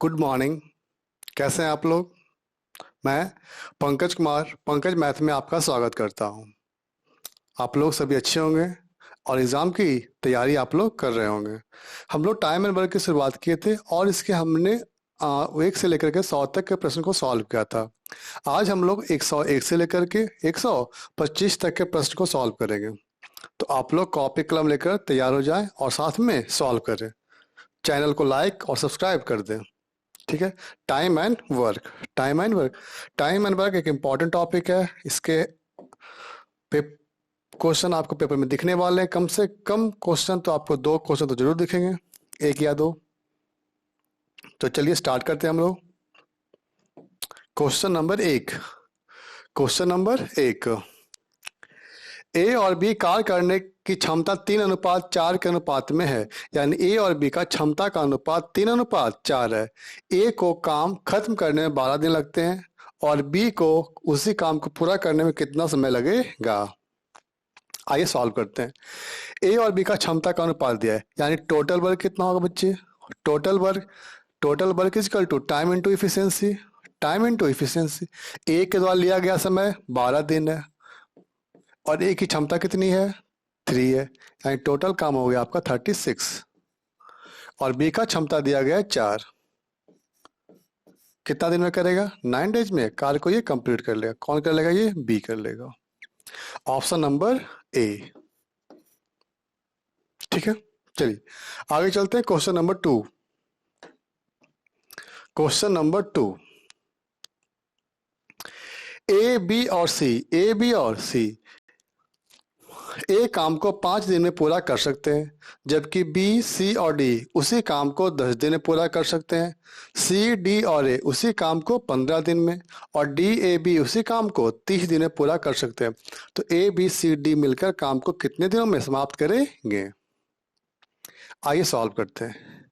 Good morning. कैसे हैं आप लोग? मैं पंकज कुमार, पंकज मैथ में आपका स्वागत करता हूं। आप लोग सभी अच्छे होंगे और एग्ज़ाम की तैयारी आप लोग कर रहे होंगे। हम लोग टाइम एंड वर्क की शुरुआत किए थे और इसके हमने 1 से लेकर के 100 तक के प्रश्न को सॉल्व किया था। आज हम लोग 101 से लेकर के 125 तक के प्रश्न को सॉल्व करेंगे। तो आप लोग कॉपी कलम लेकर तैयार हो जाएं और साथ में सॉल्व करें। चैनल को लाइक और सब्सक्राइब कर दें। ठीक है। Time and work. Time and work time and work एक इम्पॉर्टेंट टॉपिक है। इसके क्वेश्चन आपको पेपर में दिखने वाले हैं। कम से कम क्वेश्चन तो आपको 2 क्वेश्चन तो जरूर दिखेंगे, 1 या 2। तो चलिए स्टार्ट करते हैं हम लोग। Question number 1। क्वेश्चन नंबर 1, ए और बी कार्य करने की क्षमता 3:4 के अनुपात में है। यानी ए और बी का क्षमता का अनुपात 3:4 है। ए को काम खत्म करने में 12 दिन लगते हैं और बी को उसी काम को पूरा करने में कितना समय लगेगा। आइए सॉल्व करते हैं। ए और बी का क्षमता का अनुपात दिया है, यानी टोटल वर्क कितना होगा बच्चे? Total work is equal to time into efficiency. Time into efficiency. A के द्वारा लिया गया समय 12 दिन है और ए की क्षमता कितनी है? 3 है, यानी टोटल काम हो गया आपका 36। और बी का क्षमता दिया गया है 4। कितना दिन में करेगा? 9 डेज में कार्य को ये कंप्लीट कर लेगा। कौन कर लेगा? ये बी कर लेगा। Option number A. ठीक है, चलिए आगे चलते हैं। Question number 2। Question number 2, A B और सी ए काम को 5 दिन में पूरा कर सकते हैं, जबकि बी सी और डी उसी काम को 10 दिन में पूरा कर सकते हैं। सी डी और ए उसी काम को 15 दिन में और डी ए बी उसी काम को 30 दिन में पूरा कर सकते हैं। तो ए बी सी डी मिलकर काम को कितने दिनों में समाप्त करेंगे? आइए सॉल्व करते हैं।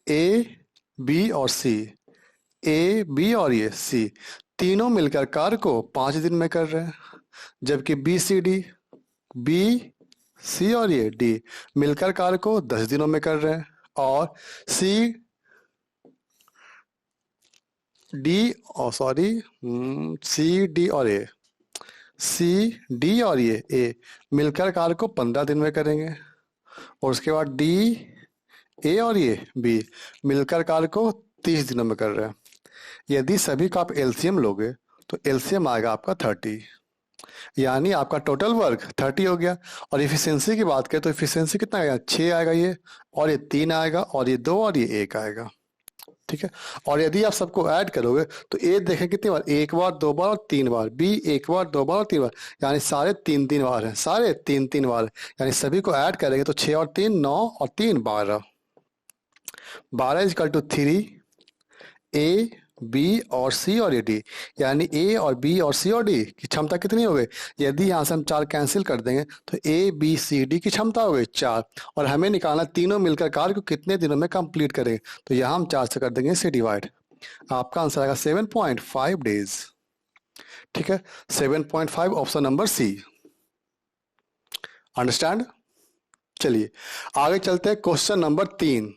ए बी और सी, ए बी और ये सी तीनों मिलकर कार्य को 5 दिन में कर रहे हैं, जबकि B C D, B C और ये डी मिलकर कार्य को 10 दिनों में कर रहे हैं और सी डी और सी डी और ए मिलकर कार्य को 15 दिन में करेंगे और उसके बाद डी ए और ये बी मिलकर कार्य को 30 दिनों में कर रहे हैं। यदि सभी का आप एलसीएम लोगे तो एलसीएम आएगा आपका 30, यानी आपका टोटल वर्क 30 हो गया। और इफिशियंसी की बात करें तो इफिशियंसी कितना आएगा? 6 आएगा ये, और ये 3 आएगा, और ये 2 और ये 1 आएगा। ठीक है। और यदि आप सबको ऐड करोगे तो ए देखें कितनी बार? 1 बार, 2 बार और 3 बार। बी 1 बार, 2 बार और 3 बार, यानी सारे 3 बार हैं, सारे 3 बार। यानी सभी को ऐड करेंगे तो 6 और 3 9 और 3 12। 12 इजकल टू 3 ए बी और सी और डी, यानी ए और बी और सी और डी की क्षमता कितनी हो गई? यदि यहाँ से हम 4 कैंसिल कर देंगे तो ए बी सी डी की क्षमता हो गई 4, और हमें निकालना तीनों मिलकर कार्य को कितने दिनों में कंप्लीट करेंगे। तो यहाँ हम 4 से कर देंगे इसे डिवाइड। आपका आंसर आएगा 7.5 डेज। ठीक है, 7.5 ऑप्शन नंबर सी। अंडरस्टैंड? चलिए आगे चलते हैं। Question number 3।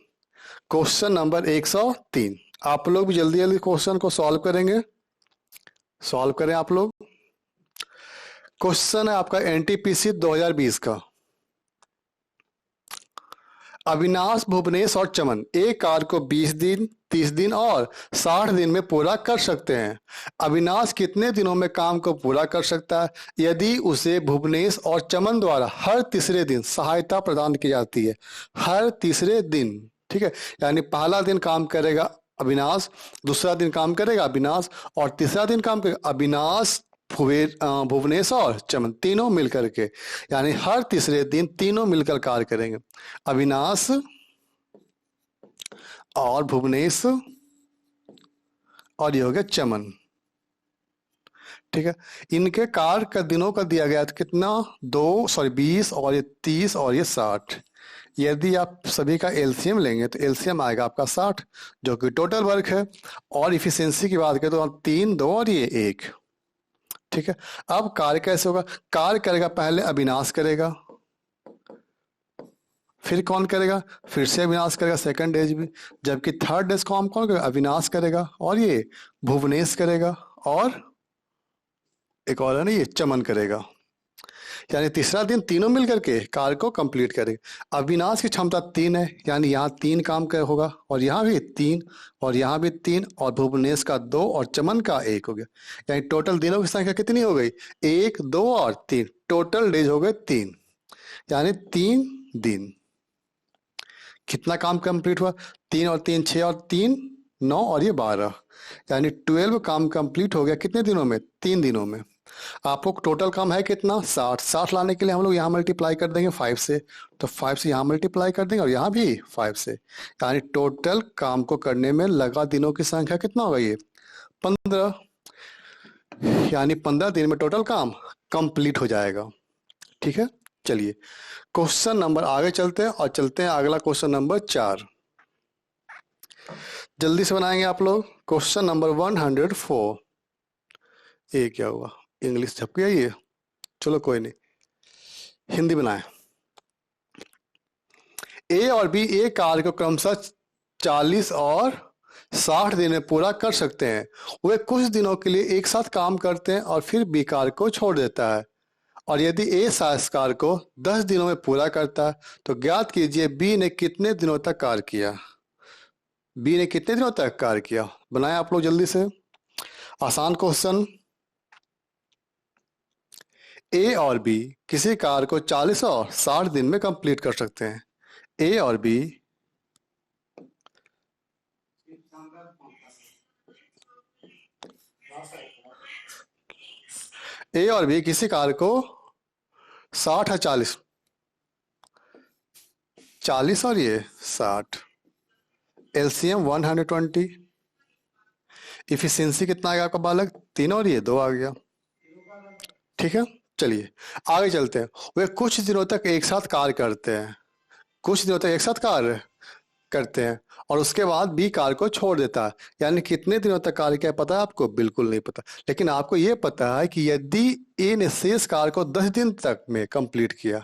Question number 103। आप लोग भी जल्दी जल्दी क्वेश्चन को सॉल्व करेंगे। सॉल्व करें आप लोग। क्वेश्चन है आपका एनटीपीसी 2020 का। अविनाश, भुवनेश और चमन एक कार्य को 20 दिन, 30 दिन और 60 दिन में पूरा कर सकते हैं। अविनाश कितने दिनों में काम को पूरा कर सकता है यदि उसे भुवनेश और चमन द्वारा हर तीसरे दिन सहायता प्रदान की जाती है? हर तीसरे दिन। ठीक है, यानी पहला दिन काम करेगा अविनाश, दूसरा दिन काम करेगा अविनाश और तीसरा दिन काम करेगा अविनाश, भुवनेश और चमन तीनों मिलकर के, यानी हर तीसरे दिन तीनों मिलकर कार्य करेंगे। अविनाश और भुवनेश और ये हो गया चमन। ठीक है, इनके कार्य का दिनों का दिया गया तो कितना? 20 और ये 30 और ये 60। यदि आप सभी का एलसीएम लेंगे तो एलसीएम आएगा आपका 60, जो कि टोटल वर्क है। और इफिशियंसी की बात करें तो 3 2 और ये 1। ठीक है, अब कार्य कैसे होगा? कार्य करेगा पहले अविनाश करेगा, फिर कौन करेगा, फिर से अविनाश करेगा सेकंड डेज भी, जबकि थर्ड डेज को हम कौन करेगा, अविनाश करेगा, और ये भुवनेश करेगा, और एक और है ना ये चमन करेगा। यानी तीसरा दिन तीनों मिलकर के कार्य को कंप्लीट करेंगे। अविनाश की क्षमता 3 है, यानी यहाँ 3 काम का होगा, और यहाँ भी 3, और यहाँ भी 3, और भुवनेश का 2 और चमन का 1 हो गया। यानी टोटल दिनों की संख्या कितनी हो गई, 1 2 और 3, टोटल डेज हो गए 3, यानी 3 दिन। कितना काम कंप्लीट हुआ, 3 और 3 6 और 3 9 और ये 12, यानी 12 काम कंप्लीट हो गया कितने दिनों में, 3 दिनों में। आपको टोटल काम है कितना, 60। 60 लाने के लिए हम लोग यहाँ मल्टीप्लाई कर देंगे 5 से, तो 5 से यहाँ मल्टीप्लाई कर देंगे और यहाँ भी 5 से, यानी टोटल काम को करने में लगा दिनों की संख्या कितना होगा, ये 15, यानी 15 दिन में टोटल काम कंप्लीट हो जाएगा। ठीक है, चलिए क्वेश्चन नंबर आगे चलते हैं, और चलते हैं अगला क्वेश्चन नंबर 4। जल्दी से बनाएंगे आप लोग। Question number 104। ये क्या हुआ, इंग्लिश छप गया ये, चलो कोई नहीं, हिंदी बनाए। ए और बी एक कार्य को क्रमशः 40 और 60 दिन में पूरा कर सकते हैं। वे कुछ दिनों के लिए एक साथ काम करते हैं और फिर बी कार्य को छोड़ देता है। और यदि ए इस कार्य को 10 दिनों में पूरा करता है तो ज्ञात कीजिए बी ने कितने दिनों तक कार्य किया। बी ने कितने दिनों तक कार्य किया, बनाए आप लोग जल्दी से। आसान क्वेश्चन। ए और बी किसी कार्य को 40 और 60 दिन में कंप्लीट कर सकते हैं। ए और बी किसी कार्य को 60 है 40, 40 और ये 60, एलसीएम 120, इफिशियंसी कितना आ गया आपका बालक, 3 और ये 2 आ गया। ठीक है, चलिए आगे चलते हैं। वे कुछ दिनों तक एक साथ कार्य करते हैं, कुछ दिनों तक एक साथ कार्य करते हैं और उसके बाद बी कार्य को छोड़ देता है। यानी कितने दिनों तक कार्य किया पता है आपको, बिल्कुल नहीं पता, लेकिन आपको यह पता है कि यदि ए ने शेष कार्य को 10 दिन तक में कंप्लीट किया,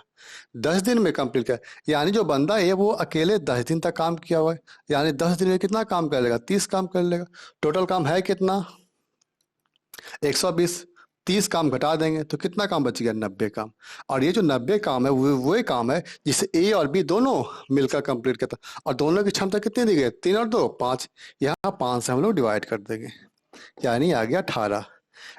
10 दिन में कंप्लीट किया, यानी जो बंदा है वो अकेले 10 दिन तक काम किया हुआ है, यानी 10 दिन में कितना काम कर लेगा, 30 काम कर लेगा। टोटल काम है कितना, 120, 30 काम घटा देंगे तो कितना काम बच गया, 90 काम। और ये जो 90 काम है वो काम है जिसे ए और बी दोनों मिलकर कंप्लीट करता, और दोनों की क्षमता कितनी दी गई, 3 और 2 5, यहाँ 5 से हम लोग डिवाइड कर देंगे, यानी आ गया 18,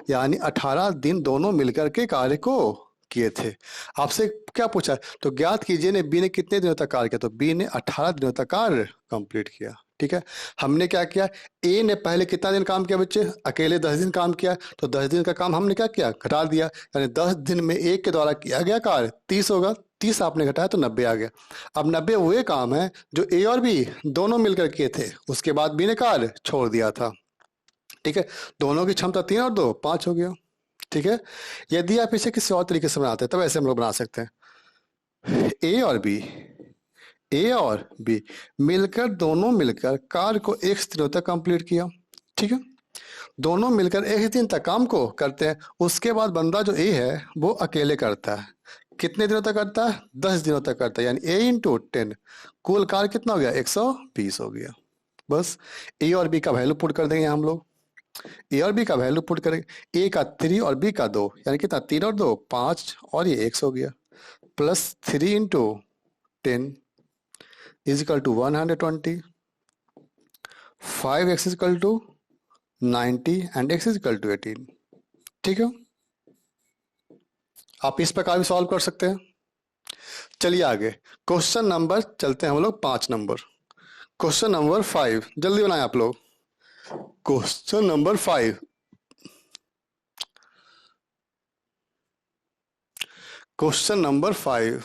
यानी 18 दिन दोनों मिलकर के कार्य को किए थे। आपसे क्या पूछा, तो ज्ञात कीजिए ने बी ने कितने दिनों तक कार्य किया, तो बी ने 18 दिनों तक कार्य कंप्लीट किया। ठीक है, हमने क्या किया, ए ने पहले कितना दिन काम किया बच्चे, अकेले 10 दिन काम किया, तो 10 दिन का काम हमने क्या किया, घटा दिया, यानी 10 दिन में एक के द्वारा किया गया कार्य 30 होगा, 30 आपने घटाया तो 90 आ गया। अब 90 वे काम है जो ए और बी दोनों मिलकर किए थे, उसके बाद बी ने कार्य छोड़ दिया था। ठीक है, दोनों की क्षमता 3 और 2 5 हो गया। ठीक है, यदि आप इसे किसी और तरीके से बनाते हैं तब ऐसे हम लोग बना सकते हैं, ए और बी मिलकर, दोनों मिलकर कार्य को एक दिनों तक कंप्लीट किया। ठीक है, दोनों मिलकर एक दिन तक काम को करते हैं, उसके बाद बंदा जो ए है वो अकेले करता है, कितने दिनों तक करता है, 10 दिनों तक करता है, यानी ए इंटू 10, कुल कार्य कितना हो गया, 120 हो गया। बस ए और बी का वैल्यू पुट कर देंगे हम लोग, ए और बी का वैल्यू पुट करेंगे, ए का 3 और बी का 2, यानी कितना, 3 और 2 5, और ये 100 हो गया, plus 3 into 10 is equal to 120, 5x is equal to 90 and x is equal to 18। ठीक है, आप इस प्रकार भी सॉल्व कर सकते हैं। चलिए आगे क्वेश्चन नंबर चलते हैं हम लोग 5 नंबर, क्वेश्चन नंबर 5, जल्दी बनाए आप लोग। क्वेश्चन नंबर 5, क्वेश्चन नंबर 5,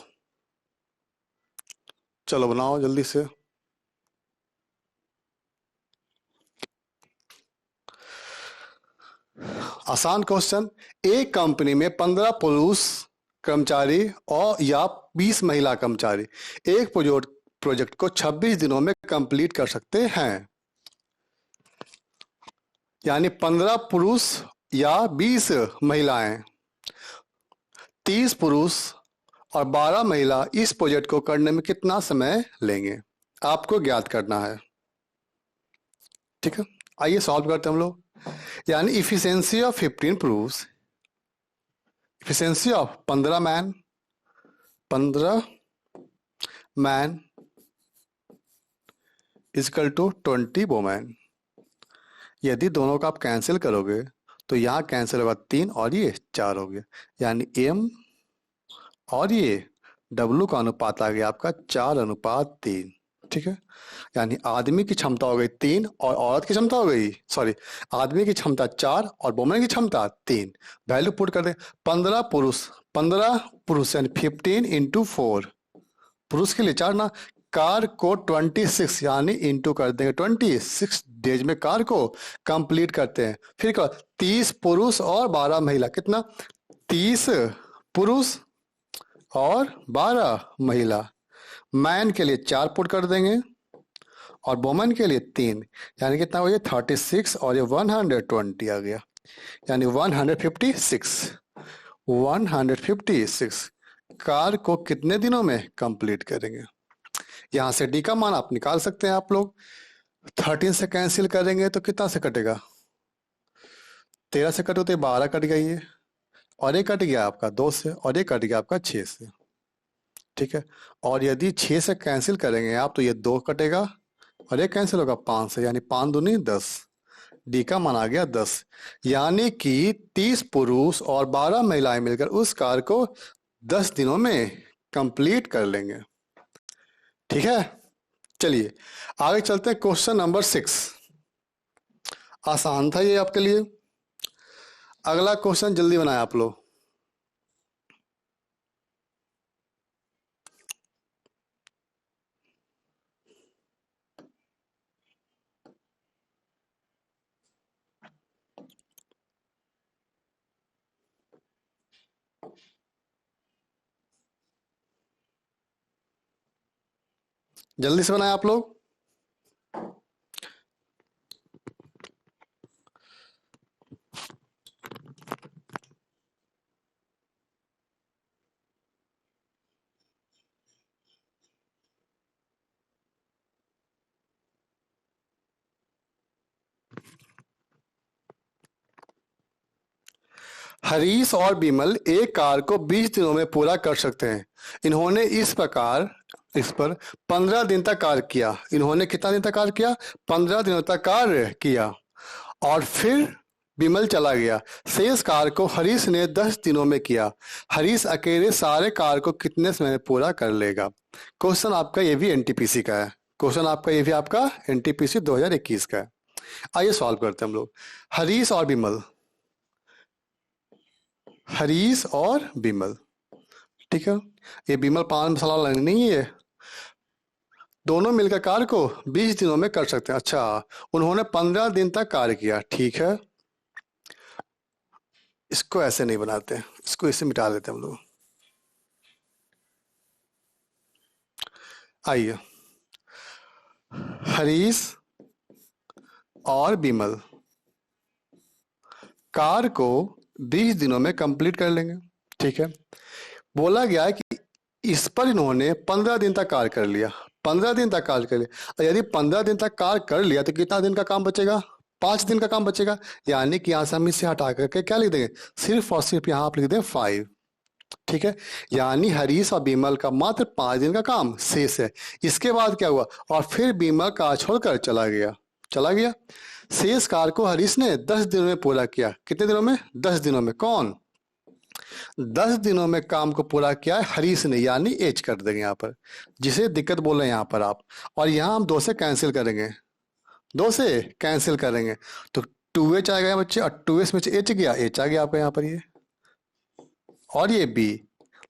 चलो बनाओ जल्दी से। आसान क्वेश्चन, एक कंपनी में 15 पुरुष कर्मचारी और या 20 महिला कर्मचारी एक प्रोजेक्ट को 26 दिनों में कंप्लीट कर सकते हैं। यानी 15 पुरुष या 20 महिलाएं, 30 पुरुष और 12 महिला इस प्रोजेक्ट को करने में कितना समय लेंगे, आपको ज्ञात करना है। ठीक है, आइए सॉल्व करते हैं हम लोग। यानी efficiency of 15 proves, efficiency of 15 man equal to 20 women. यदि दोनों का आप कैंसिल करोगे तो यहाँ कैंसिल होगा 3 और ये 4 हो गया, यानी एम और ये डब्लू का अनुपात आ गया आपका 4:3। ठीक है, यानी आदमी की क्षमता हो गई 3 और औरत की क्षमता हो गई, सॉरी, आदमी की क्षमता 4 और वुमेन की क्षमता 3। वैल्यू पुट कर दे। 15 पुरुष यानी 15 इंटू 4, पुरुष के लिए 4 ना। कार को 26 यानी इंटू कर देंगे 26 डेज में कार को कंप्लीट करते हैं। फिर क्या, 30 पुरुष और 12 महिला, कितना, 30 पुरुष और 12 महिला। मैन के लिए 4 पुट कर देंगे और वुमन के लिए 3, यानी कितना हो गया 36 और ये 120 आ गया, यानी 156 कार को कितने दिनों में कंप्लीट करेंगे। यहां से डी का मान आप निकाल सकते हैं आप लोग। 13 से कैंसिल करेंगे तो कितना से कटेगा, 13 से कटे तो 12 कट गई है, और ये कट गया आपका 2 से, और ये कट गया आपका 6 से। ठीक है, और यदि 6 से कैंसिल करेंगे आप तो ये 2 कटेगा और ये कैंसिल होगा 5 से, यानी 5 दूनी 10। डी का मान आ गया 10, यानी कि 30 पुरुष और 12 महिलाएं मिलकर उस कार को 10 दिनों में कंप्लीट कर लेंगे। ठीक है, चलिए आगे चलते हैं। क्वेश्चन नंबर 6 आसान था ये आपके लिए। अगला क्वेश्चन जल्दी बनाए आप लोग। जल्दी से बनाए आप लोग। हरीश और बिमल एक कार को 20 दिनों में पूरा कर सकते हैं। इन्होंने इस पर 15 दिन तक कार्य किया। इन्होंने कितना दिन तक कार्य किया, 15 दिनों तक कार्य किया, और फिर बिमल चला गया। शेष कार्य को हरीश ने 10 दिनों में किया। हरीश अकेले सारे कार्य को कितने समय में पूरा कर लेगा। क्वेश्चन आपका ये भी एनटीपीसी का है। क्वेश्चन आपका ये भी आपका एनटीपीसी 2021 का है। आइए सॉल्व करते हैं हम लोग। हरीश और बिमल, हरीश और बिमल, ठीक है, ये बिमल पान मसाला नहीं है, दोनों मिलकर कार्य को 20 दिनों में कर सकते हैं। अच्छा, उन्होंने 15 दिन तक कार्य किया। ठीक है, इसको ऐसे नहीं बनाते, इसको इससे मिटा देते हम लोग। आइए, हरीश और बिमल कार्य को 20 दिनों में कंप्लीट कर लेंगे। ठीक है, बोला गया है कि इस पर इन्होंने 15 दिन तक कार्य कर लिया। 15 दिन तक कार्य कर लिया, और यदि 15 दिन तक कार्य कर लिया तो कितना दिन का काम बचेगा, 5 दिन का काम बचेगा। यानी कि यहां से हम इसे हटा करके क्या लिख देंगे, सिर्फ और सिर्फ यहां आप लिख दें 5। ठीक है, यानी हरीश और बिमल का मात्र 5 दिन का काम शेष है। इसके बाद क्या हुआ, और फिर बिमल कार छोड़कर चला गया। शेष कार को हरीश ने 10 दिनों में पूरा किया। कितने दिनों में, 10 दिनों में। कौन, 10 दिनों में काम को पूरा किया है हरीश ने, यानी एच कर देंगे यहाँ पर, जिसे दिक्कत बोल रहे हैं यहाँ पर आप। और यहाँ हम 2 से कैंसिल करेंगे, 2 से कैंसिल करेंगे तो 2h आएगा बच्चे, और 2h में एच गया, एच आ गया आपका यहाँ पर ये, और ये बी,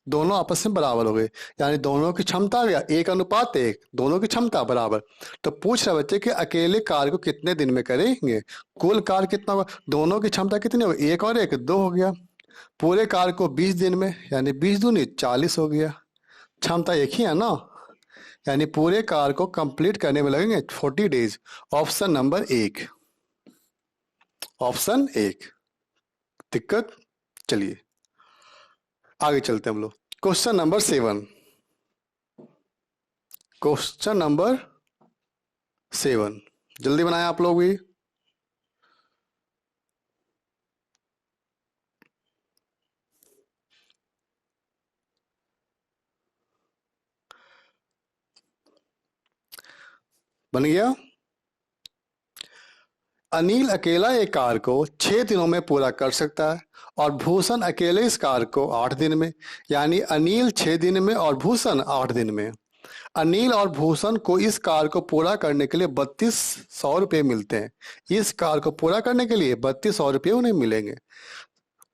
दोनों आपस में बराबर हो गए, यानी दोनों की क्षमता आ गया 1:1, दोनों की क्षमता बराबर। तो पूछ रहे बच्चे कि अकेले कार्य को कितने दिन में करेंगे। कुल कार्य कितना होगा, दोनों की क्षमता कितनी होगी, 1 और 1 2 हो गया। पूरे कार्य को 20 दिन में, यानी 20 दूनी 40 हो गया। क्षमता एक ही है ना, यानी पूरे कार्य को कंप्लीट करने में लगेंगे 40 डेज। Option number 1, option 1। दिक्कत, चलिए आगे चलते हैं हम लोग। Question number 7। क्वेश्चन नंबर 7 जल्दी बनाए आप लोग भी। बन गया। अनिल अकेला एक कार को 6 दिनों में पूरा कर सकता है और भूषण अकेले इस कार को 8 दिन में। यानी अनिल 6 दिन में और भूषण 8 दिन में। अनिल और भूषण को इस कार को पूरा करने के लिए 3200 रुपये मिलते हैं। इस कार को पूरा करने के लिए 3200 रुपये उन्हें मिलेंगे।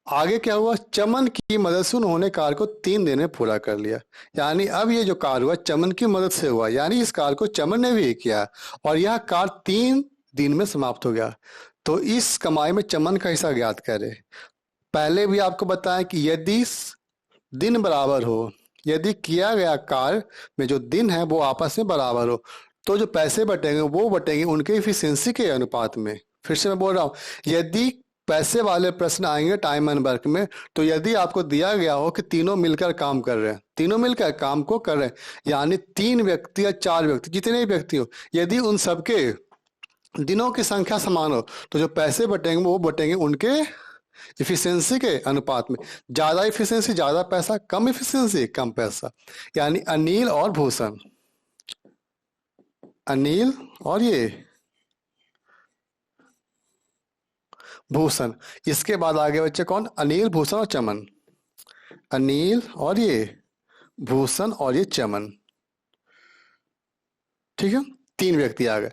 आगे क्या हुआ, चमन की मदद से उन्होंने कार को 3 दिन में पूरा कर लिया। यानी अब ये जो कार हुआ चमन की मदद से हुआ, यानी इस कार को चमन ने भी किया और यह कार 3 दिन में समाप्त हो गया। तो इस कमाई में चमन का हिस्सा ज्ञात करें। पहले भी आपको बताया कि यदि दिन बराबर हो, यदि किया गया कार्य में जो दिन है वो आपस में बराबर हो, तो जो पैसे बटेंगे वो बटेंगे उनके इफिशियंसी के अनुपात में। फिर से मैं बोल रहा हूँ, यदि पैसे वाले प्रश्न आएंगे टाइम एंड वर्क में, तो यदि आपको दिया गया हो कि तीनों मिलकर काम कर रहे हैं, तीनों मिलकर काम को कर रहे हैं, यानी 3 व्यक्ति या 4 व्यक्ति जितने भी व्यक्ति हो, यदि उन सबके दिनों की संख्या समान हो, तो जो पैसे बटेंगे वो बटेंगे उनके इफिशियंसी के अनुपात में। ज्यादा इफिशियंसी ज्यादा पैसा, कम इफिशियंसी कम पैसा। यानी अनिल और भूषण, अनिल और ये भूषण। इसके बाद आगे बच्चे कौन, अनिल भूषण और चमन। अनिल और ये भूषण और ये चमन। ठीक है, 3 व्यक्ति आ गए।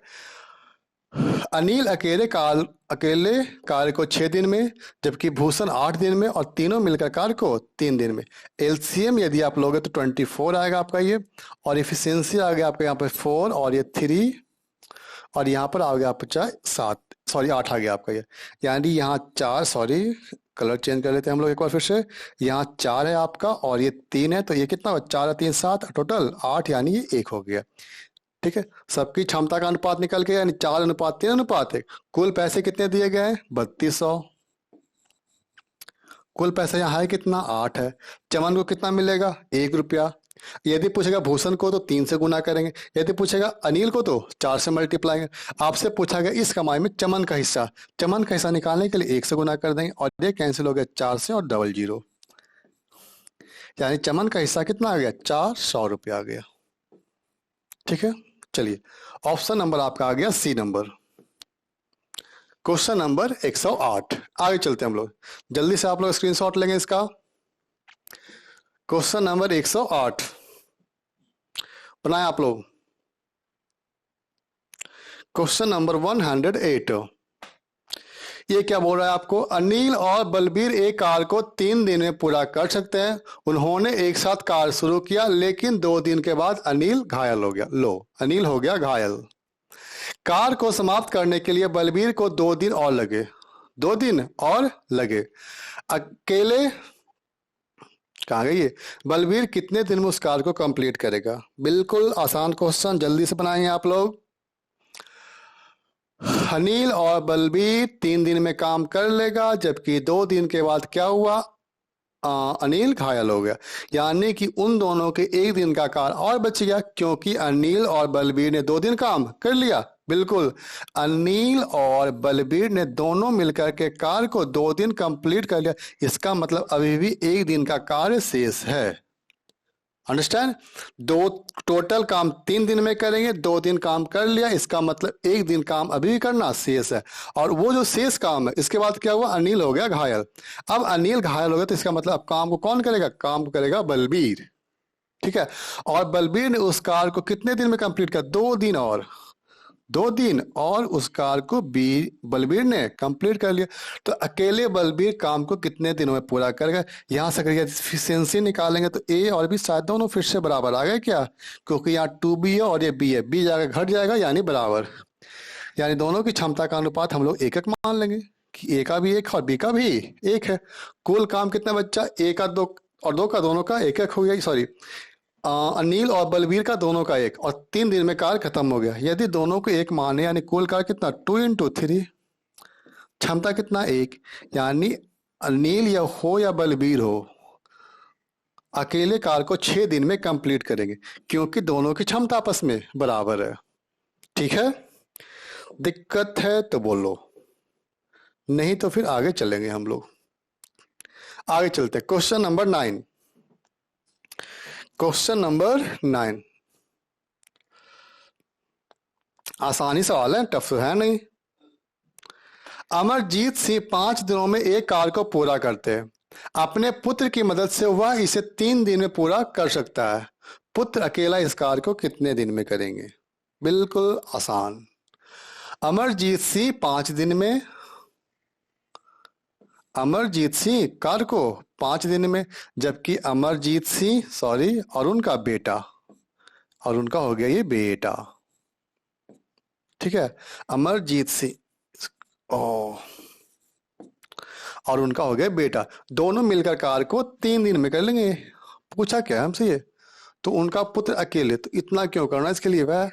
अनिल अकेले कार्य को 6 दिन में, जबकि भूषण 8 दिन में और तीनों मिलकर कार्य को 3 दिन में। एलसीएम यदि आप लोगे तो 24 आएगा आपका ये, और इफिशियंसी आ गया आपका यहाँ पे 4 और ये 3, और यहाँ पर आ गया आपका 7, सॉरी 8 आ गया आपका ये। यानी यहाँ 4, सॉरी कलर चेंज कर लेते हैं हम लोग एक बार फिर से। यहाँ 4 है आपका और ये 3 है, तो ये कितना 4 और 3 7, टोटल 8, यानी ये 1 हो गया। ठीक है, सबकी क्षमता का अनुपात निकल के, यानी 4:3:1। कुल पैसे कितने दिए गए हैं, 3200। कुल पैसा यहाँ है कितना, 8 है। चमन को कितना मिलेगा, 1 रुपया। यदि पूछेगा भूषण को तो 3 से गुना करेंगे, यदि पूछेगा अनिल को तो 4 से मल्टीप्लाई। आपसे पूछा गया इस कमाई में चमन का हिस्सा, चमन का हिस्सा निकालने के लिए 1 से गुना कर देंगे और ये कैंसिल हो गया 4 से और 00, यानी चमन का हिस्सा कितना आ गया, 400 रुपया आ गया। ठीक है, चलिए ऑप्शन नंबर आपका आ गया सी नंबर। Question number 108। आगे चलते हैं हम लोग, जल्दी से आप लोग स्क्रीनशॉट लेंगे इसका। क्वेश्चन नंबर 108 बनाए आप लोग। क्वेश्चन नंबर 108, ये क्या बोल रहा है आपको, अनिल और बलबीर एक कार को 3 दिन में पूरा कर सकते हैं। उन्होंने एक साथ कार शुरू किया, लेकिन 2 दिन के बाद अनिल घायल हो गया। लो, अनिल हो गया घायल। कार को समाप्त करने के लिए बलबीर को 2 दिन और लगे, 2 दिन और लगे। अकेले कहाँ गई है, बलबीर कितने दिन में उस कार को कंप्लीट करेगा। बिल्कुल आसान क्वेश्चन, जल्दी से बनाएंगे आप लोग। अनिल और बलबीर 3 दिन में काम कर लेगा, जबकि 2 दिन के बाद क्या हुआ, अनिल घायल हो गया। यानी कि उन दोनों के 1 दिन का कार और बच गया, क्योंकि अनिल और बलबीर ने 2 दिन काम कर लिया। बिल्कुल, अनिल और बलबीर ने दोनों मिलकर के कार को 2 दिन कंप्लीट कर लिया। इसका मतलब अभी भी 1 दिन का कार्य शेष है। अंडरस्टैंड, दो टोटल काम 3 दिन में करेंगे, 2 दिन काम कर लिया, इसका मतलब 1 दिन काम अभी भी करना शेष है। और वो जो शेष काम है, इसके बाद क्या हुआ, अनिल हो गया घायल। अब अनिल घायल हो गया तो इसका मतलब अब काम को कौन करेगा, काम को करेगा बलबीर। ठीक है, और बलबीर ने उस कार को कितने दिन में कंप्लीट किया, 2 दिन और 2 दिन, और उस कार को बलबीर ने कंप्लीट कर लिया। तो अकेले बलबीर काम को कितने दिनों में पूरा करेगा। यहां से अगर एफिशिएंसी निकालेंगे तो ए और बी शायद दोनों फिर से बराबर आ गए क्या, क्योंकि यहाँ 2b है और ये b है, b जाकर घट जाएगा यानी बराबर। यानी दोनों की क्षमता का अनुपात हम लोग 1:1 मान लेंगे कि ए का भी 1 और बी का भी 1 है। कुल काम कितना बच्चा, 1 का 2 और 2 का दोनों का 1:1 हो गया, सॉरी अनिल और बलबीर का दोनों का 1, और 3 दिन में कार्य खत्म हो गया। यदि दोनों को 1 माने, यानी कुल कार्य कितना, 2 × 3, क्षमता कितना 1, यानी अनिल या हो या बलबीर हो, अकेले कार्य को 6 दिन में कंप्लीट करेंगे क्योंकि दोनों की क्षमता आपस में बराबर है। ठीक है, दिक्कत है तो बोलो, नहीं तो फिर आगे चलेंगे हम लोग। आगे चलते हैं, क्वेश्चन नंबर 9। क्वेश्चन नंबर 9 आसानी सवाल है, टफ तो है नहीं। अमरजीत सिंह 5 दिनों में एक कार्य को पूरा करते हैं। अपने पुत्र की मदद से वह इसे 3 दिन में पूरा कर सकता है। पुत्र अकेला इस कार्य को कितने दिन में करेंगे? बिल्कुल आसान। अमरजीत सिंह 5 दिन में, अमरजीत सिंह कार्य को 5 दिन में, जबकि अमरजीत सिंह सॉरी अरुण का बेटा, अरुण का हो गया ये बेटा। ठीक है, अमरजीत सिंह ओ और उनका हो गया बेटा, दोनों मिलकर कार्य को 3 दिन में कर लेंगे। पूछा क्या है हमसे ये? तो उनका पुत्र अकेले, तो इतना क्यों करना इसके लिए? वह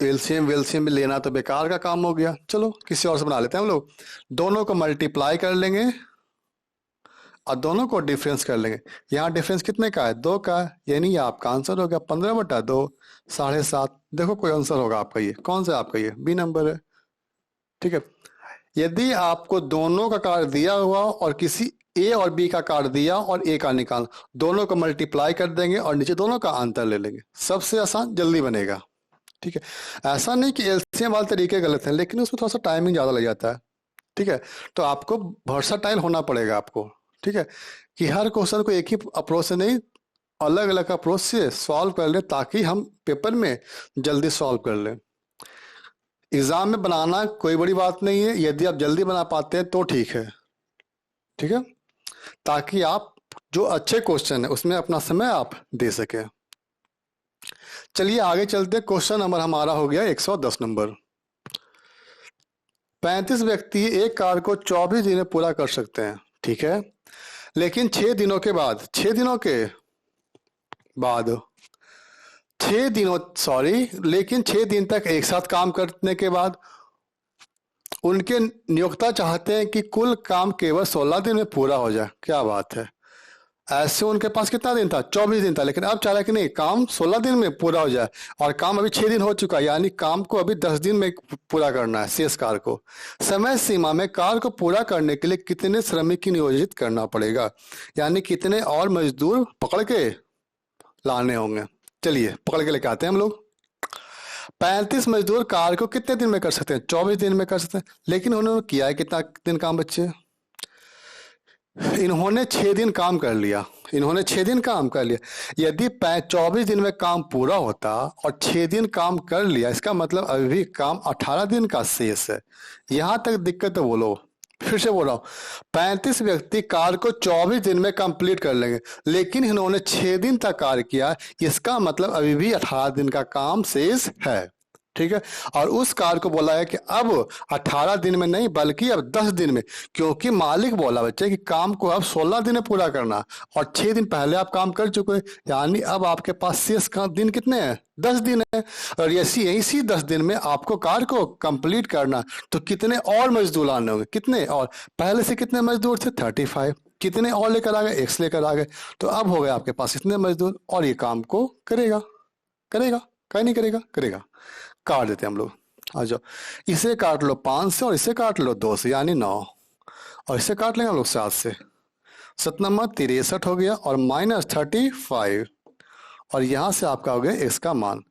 एलसीएम वेलसीएम में लेना तो बेकार का काम हो गया। चलो किसी और से बना लेते हैं हम लोग। दोनों को मल्टीप्लाई कर लेंगे और दोनों को डिफरेंस कर लेंगे। यहाँ डिफरेंस कितने का है? 2 का है, यानी ये आपका आंसर हो गया 15/2, 7.5। देखो कोई आंसर होगा आपका, ये कौन सा आपका? ये बी नंबर है। ठीक है, यदि आपको दोनों का कार्य दिया हुआ और किसी ए और बी का कार्य दिया और ए का निकाल, दोनों को मल्टीप्लाई कर देंगे और नीचे दोनों का अंतर ले लेंगे। सबसे आसान, जल्दी बनेगा। ठीक है, ऐसा नहीं कि एलसीएम वाले तरीके गलत हैं, लेकिन उसमें थोड़ा सा टाइमिंग ज़्यादा लग जाता है। ठीक है, तो आपको वर्साटाइल होना पड़ेगा आपको। ठीक है, कि हर क्वेश्चन को एक ही अप्रोच से नहीं, अलग अलग अप्रोच से सॉल्व कर ले, ताकि हम पेपर में जल्दी सॉल्व कर लें। एग्जाम में बनाना कोई बड़ी बात नहीं है, यदि आप जल्दी बना पाते हैं तो ठीक है। ठीक है, ताकि आप जो अच्छे क्वेश्चन है उसमें अपना समय आप दे सके। चलिए आगे चलते, क्वेश्चन नंबर हमारा हो गया 110 नंबर। 35 व्यक्ति एक कार्य को 24 दिन में पूरा कर सकते हैं। ठीक है, लेकिन 6 दिनों के बाद, 6 दिनों के बाद 6 दिनों सॉरी लेकिन 6 दिन तक एक साथ काम करने के बाद उनके नियोक्ता चाहते हैं कि कुल काम केवल 16 दिन में पूरा हो जाए। क्या बात है! ऐसे उनके पास कितना दिन था? 24 दिन था, लेकिन अब चाह रहा है कि नहीं, काम 16 दिन में पूरा हो जाए। और काम अभी 6 दिन हो चुका है, यानी काम को अभी 10 दिन में पूरा करना है शेष कार्य को। समय सीमा में कार्य को पूरा करने के लिए कितने श्रमिक की नियोजित करना पड़ेगा, यानी कितने और मजदूर पकड़ के लाने होंगे। चलिए पकड़ के लेके आते हैं हम लोग। 35 मजदूर कार्य को कितने दिन में कर सकते हैं? 24 दिन में कर सकते हैं, लेकिन उन्होंने किया है कितना दिन काम बच्चे? इन्होंने 6 दिन काम कर लिया, इन्होंने 6 दिन काम कर लिया। यदि 24 दिन में काम पूरा होता और 6 दिन काम कर लिया, इसका मतलब अभी भी काम 18 दिन का शेष है। यहां तक दिक्कत है? बोलो, फिर से बोल रहा हूं, 35 व्यक्ति कार्य को 24 दिन में कंप्लीट कर लेंगे, लेकिन इन्होंने 6 दिन तक कार्य किया, इसका मतलब अभी भी 18 दिन का काम शेष है। ठीक है, और उस कार्य को बोला है कि अब 18 दिन में नहीं बल्कि अब 10 दिन में, क्योंकि मालिक बोला बच्चे कि काम को अब 16 दिन में पूरा करना, और 6 दिन पहले आप काम कर चुके हैं, यानी अब आपके पास शेष का दिन कितने हैं? 10 दिन है। और इसी 10 दिन में आपको कार्य को कंप्लीट करना, तो कितने और मजदूर आने होंगे? कितने और? पहले से कितने मजदूर थे? 35। कितने और लेकर आ गए? एक्स लेकर आ गए। तो अब हो गए आपके पास इतने मजदूर, और ये काम को करेगा। करेगा? कहीं नहीं करेगा? करेगा। काट देते हैं हम लोग। आ जाओ, इसे काट लो 5 से और इसे काट लो 2 से, यानी 9, और इसे काट लेंगे हम लोग 7 से। 7 नंबर 63 हो गया, और -35, और यहां से आपका हो गया x का मान।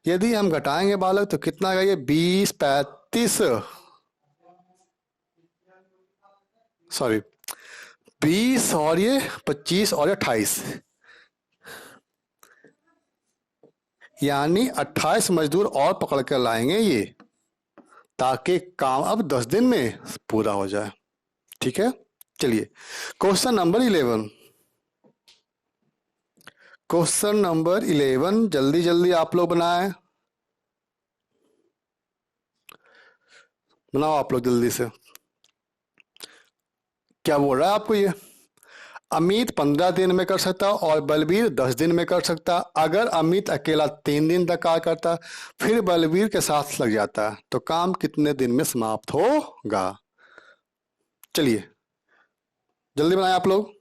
यदि हम घटाएंगे बालक तो कितना आएगा? ये 20, 35 सॉरी 20 और ये 25 और 28, यानी 28 मजदूर और पकड़ कर लाएंगे ये, ताकि काम अब 10 दिन में पूरा हो जाए। ठीक है, चलिए क्वेश्चन नंबर 11। क्वेश्चन नंबर 11 जल्दी जल्दी आप लोग बनाए, बनाओ आप लोग जल्दी से। क्या बोल रहा है आपको ये? अमित 15 दिन में कर सकता और बलबीर 10 दिन में कर सकता। अगर अमित अकेला 3 दिन तक कार्य करता, फिर बलबीर के साथ लग जाता, तो काम कितने दिन में समाप्त होगा? चलिए जल्दी बनाए आप लोग।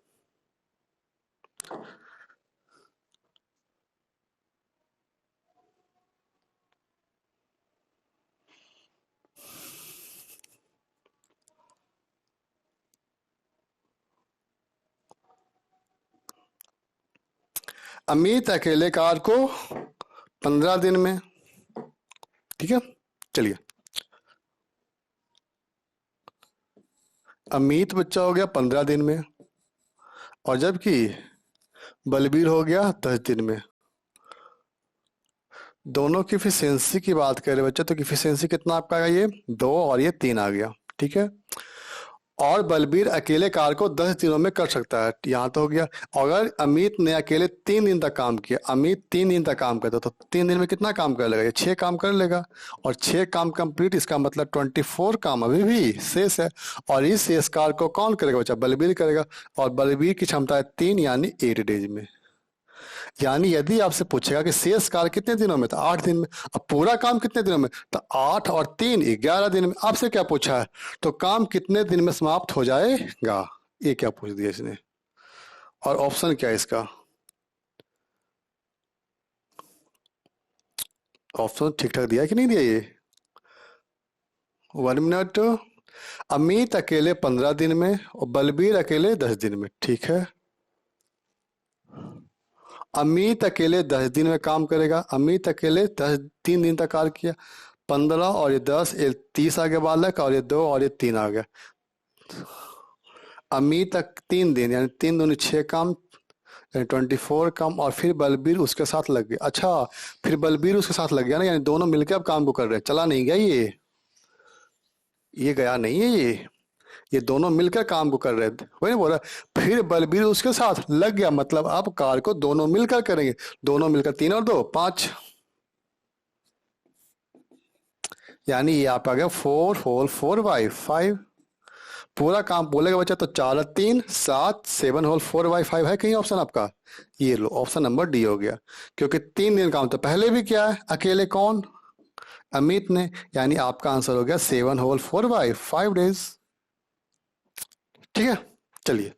अमित अकेले कार को 15 दिन में, ठीक है। चलिए, अमित बच्चा हो गया 15 दिन में, और जबकि बलबीर हो गया 10 दिन में। दोनों की इफिशियंसी की बात करें बच्चा, तो इफिशियंसी कितना आपका आएगा, ये 2 और ये 3 आ गया, ठीक है। और बलबीर अकेले कार को 10 दिनों में कर सकता है, यहाँ तो हो गया। अगर अमित ने अकेले 3 दिन तक काम किया, अमित 3 दिन तक काम करता तो 3 दिन में कितना काम कर लेगा, ये 6 काम कर लेगा। और 6 काम कंप्लीट, इसका मतलब 24 काम अभी भी शेष है। और इस शेष कार को कौन करेगा बच्चा, बलबीर करेगा। और बलबीर की क्षमता है 3, यानी 8 डेज में। यानी यदि आपसे पूछेगा कि शेष कार्य कितने दिनों में, तो 8 दिन में। अब पूरा काम कितने दिनों में, तो 8 और 3 11 दिन में। आपसे क्या पूछा है, तो काम कितने दिन में समाप्त हो जाएगा, ये क्या पूछ दिया इसने। और ऑप्शन क्या है इसका, ऑप्शन ठीक ठाक दिया कि नहीं दिया ये। 1 मिनट। अमित अकेले 15 दिन में और बलबीर अकेले 10 दिन में, ठीक है। अमित अकेले 10 दिन में काम करेगा, अमित अकेले 3 दिन तक कार्य किया। 15 और ये 10, ये 30 आ गया बालक, और ये 2 और ये 3 आ गया। अमित तक 3 दिन, यानी 3 दूनी 6 काम, यानी 24 काम। और फिर बलबीर उसके साथ लग गया। अच्छा, फिर बलबीर उसके साथ लग गया ना, यानी दोनों मिलकर अब काम को कर रहे हैं। चला नहीं गया ये गया नहीं है ये दोनों मिलकर काम को कर रहे थे, वही बोल रहा। फिर बलबीर उसके साथ लग गया, मतलब अब कार को दोनों मिलकर करेंगे। दोनों मिलकर 3 और 2 5, यानी ये आप आ गया 4 होल 4 बाई 5। पूरा काम बोलेगा बच्चा तो 4 और 3 7, 7 होल 4 बाई 5 है कहीं ऑप्शन आपका, ये लो ऑप्शन नंबर डी हो गया। क्योंकि 3 दिन काम तो पहले भी किया है, अकेले कौन, अमित ने। यानी आपका आंसर हो गया 7 होल 4 बाई 5 डेज, ठीक है। चलिए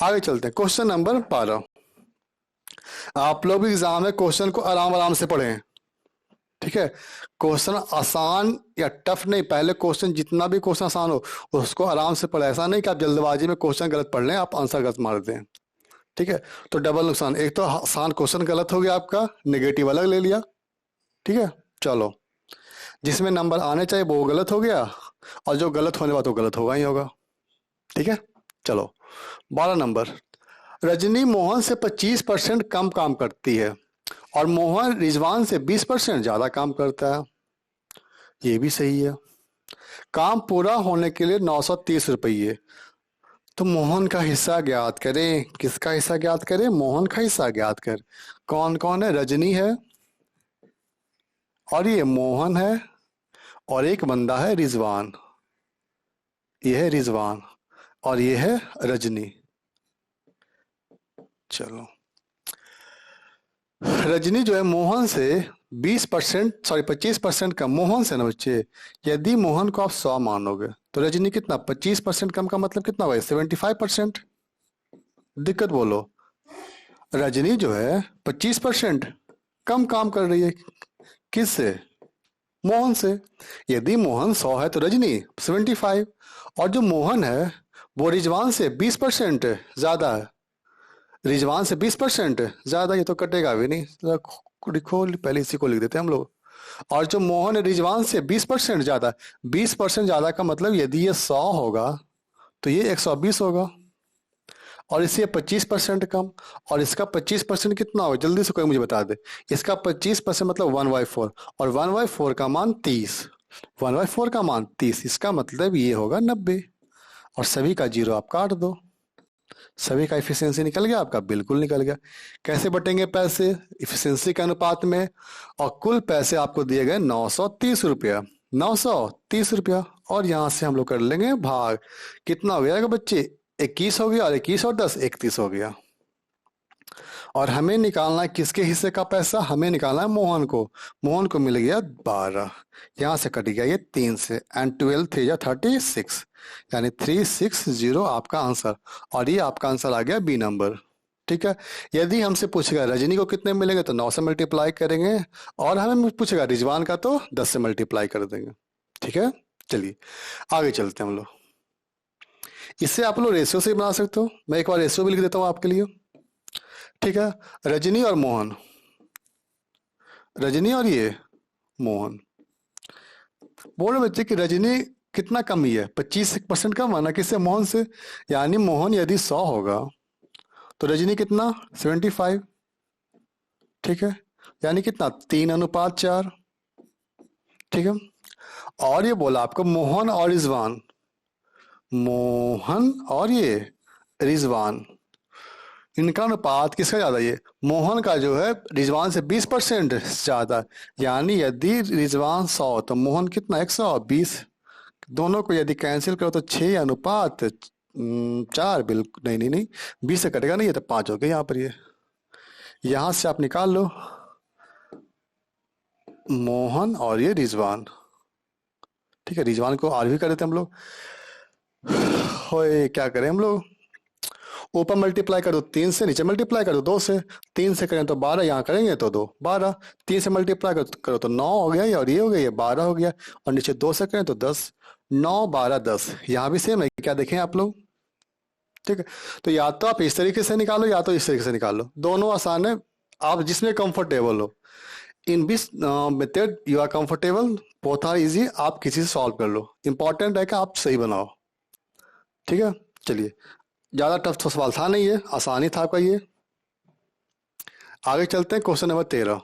आगे चलते हैं, क्वेश्चन नंबर 12। आप लोग भी एग्जाम में क्वेश्चन को आराम आराम से पढ़ें, ठीक है। क्वेश्चन आसान या टफ नहीं, पहले क्वेश्चन जितना भी क्वेश्चन आसान हो उसको आराम से पढ़े। ऐसा नहीं कि आप जल्दबाजी में क्वेश्चन गलत पढ़ लें, आप आंसर गलत मार दें, ठीक है। तो डबल नुकसान, एक तो आसान क्वेश्चन गलत हो गया आपका, नेगेटिव अलग ले लिया, ठीक है। चलो, जिसमें नंबर आने चाहिए वो गलत हो गया, और जो गलत होने वाला तो गलत होगा ही होगा, ठीक है। चलो 12 नंबर, रजनी मोहन से 25% कम काम करती है और मोहन रिजवान से 20% ज्यादा काम करता है, ये भी सही है। काम पूरा होने के लिए 930 रुपये। तो मोहन का हिस्सा ज्ञात करें, किसका हिस्सा ज्ञात करें, मोहन का हिस्सा ज्ञात कर। कौन कौन है, रजनी है, और ये मोहन है, और एक बंदा है रिजवान, ये है रिजवान, और ये है रजनी। चलो, रजनी जो है मोहन से 20% सॉरी 25% कम, मोहन से ना बच्चे। यदि मोहन को आप 100 मानोगे तो रजनी कितना, 25% कम का मतलब कितना हुआ, 75%। दिक्कत बोलो, रजनी जो है 25% कम काम कर रही है, किससे, मोहन से। यदि मोहन 100 है तो रजनी 75, और जो मोहन है वो रिजवान से 20% ज्यादा है, रिजवान से 20% ज्यादा, ये तो कटेगा भी नहीं। लिखो, पहले इसी को लिख देते हैं हम लोग। और जो मोहन है रिजवान से 20% ज्यादा, 20% ज्यादा का मतलब यदि ये 100 होगा तो ये 120 होगा, और इससे 25% कम, और इसका 25% कितना होगा, जल्दी से कोई मुझे बता दे। इसका 25% मतलब 1/4, और 1/4 का मान 30, 1/4 का मान 30, इसका मतलब ये होगा 90। और सभी का जीरो आप काट दो, सभी का इफिशियंसी निकल गया आपका, बिल्कुल निकल गया। कैसे बटेंगे पैसे, इफिशियंसी के अनुपात में। और कुल पैसे आपको दिए गए 930 रुपया, 930 रुपया। और यहां से हम लोग कर लेंगे भाग, कितना हो गया बच्चे, 21 हो गया, और 21 और 10 31 हो गया। और हमें निकालना है किसके हिस्से का पैसा, हमें निकालना है मोहन को। मोहन को मिल गया 12, यहां से कट गया ये 3 से, एंड 12 3 या 36, यानी 360 आपका आंसर। और ये आपका आंसर आ गया बी नंबर, ठीक है। यदि हमसे पूछेगा रजनी को कितने मिलेंगे तो 9 से मल्टीप्लाई करेंगे, और हमें पूछेगा रिजवान का तो 10 से मल्टीप्लाई कर देंगे, ठीक है। चलिए आगे चलते हैं हम लोग। इससे आप लोग रेशियो से बना सकते हो, मैं एक बार रेशियो भी लिख देता हूँ आपके लिए। ठीक है, रजनी और मोहन, रजनी और ये मोहन। बोल रहे बच्चे कि रजनी कितना कम ही है, 25% कम है ना किससे, मोहन से। यानी मोहन यदि 100 होगा तो रजनी कितना, 75। ठीक है, यानी कितना, 3:4। ठीक है, और ये बोला आपको मोहन और रिजवान, मोहन और ये रिजवान, इनका अनुपात किसका ज्यादा, ये मोहन का जो है रिजवान से 20% ज्यादा। यानी यदि रिजवान 100 तो मोहन कितना, 120। दोनों को यदि कैंसिल करो तो 6 अनुपात 4, बिल्कुल नहीं नहीं नहीं, 20 से कटेगा नहीं, ये तो 5 हो गए यहाँ पर। ये यहां से आप निकाल लो मोहन और ये रिजवान। ठीक है, रिजवान को आर भी कर देते हम लोग। होए क्या करें हम लोग, ऊपर मल्टीप्लाई कर दो 3 से, नीचे मल्टीप्लाई कर दो 2 से। 3 से करें तो 12, यहाँ करेंगे तो 2 12। 3 से मल्टीप्लाई करो तो 9 हो गया, और ये हो गया, ये 12 हो गया। और नीचे 2 से करें तो 10। 9 12 10, यहाँ भी सेम है, क्या देखें आप लोग। ठीक है, तो या तो आप इस तरीके से निकालो या तो इस तरीके से निकालो, दोनों आसान है, आप जिसमें कंफर्टेबल हो। In which method you are comfortable, both are easy, आप किसी से सॉल्व कर लो, इंपॉर्टेंट है कि आप सही बनाओ। ठीक है, चलिए, ज्यादा टफ तो सवाल था नहीं, ये आसानी था आपका ये। आगे चलते हैं, क्वेश्चन नंबर 13।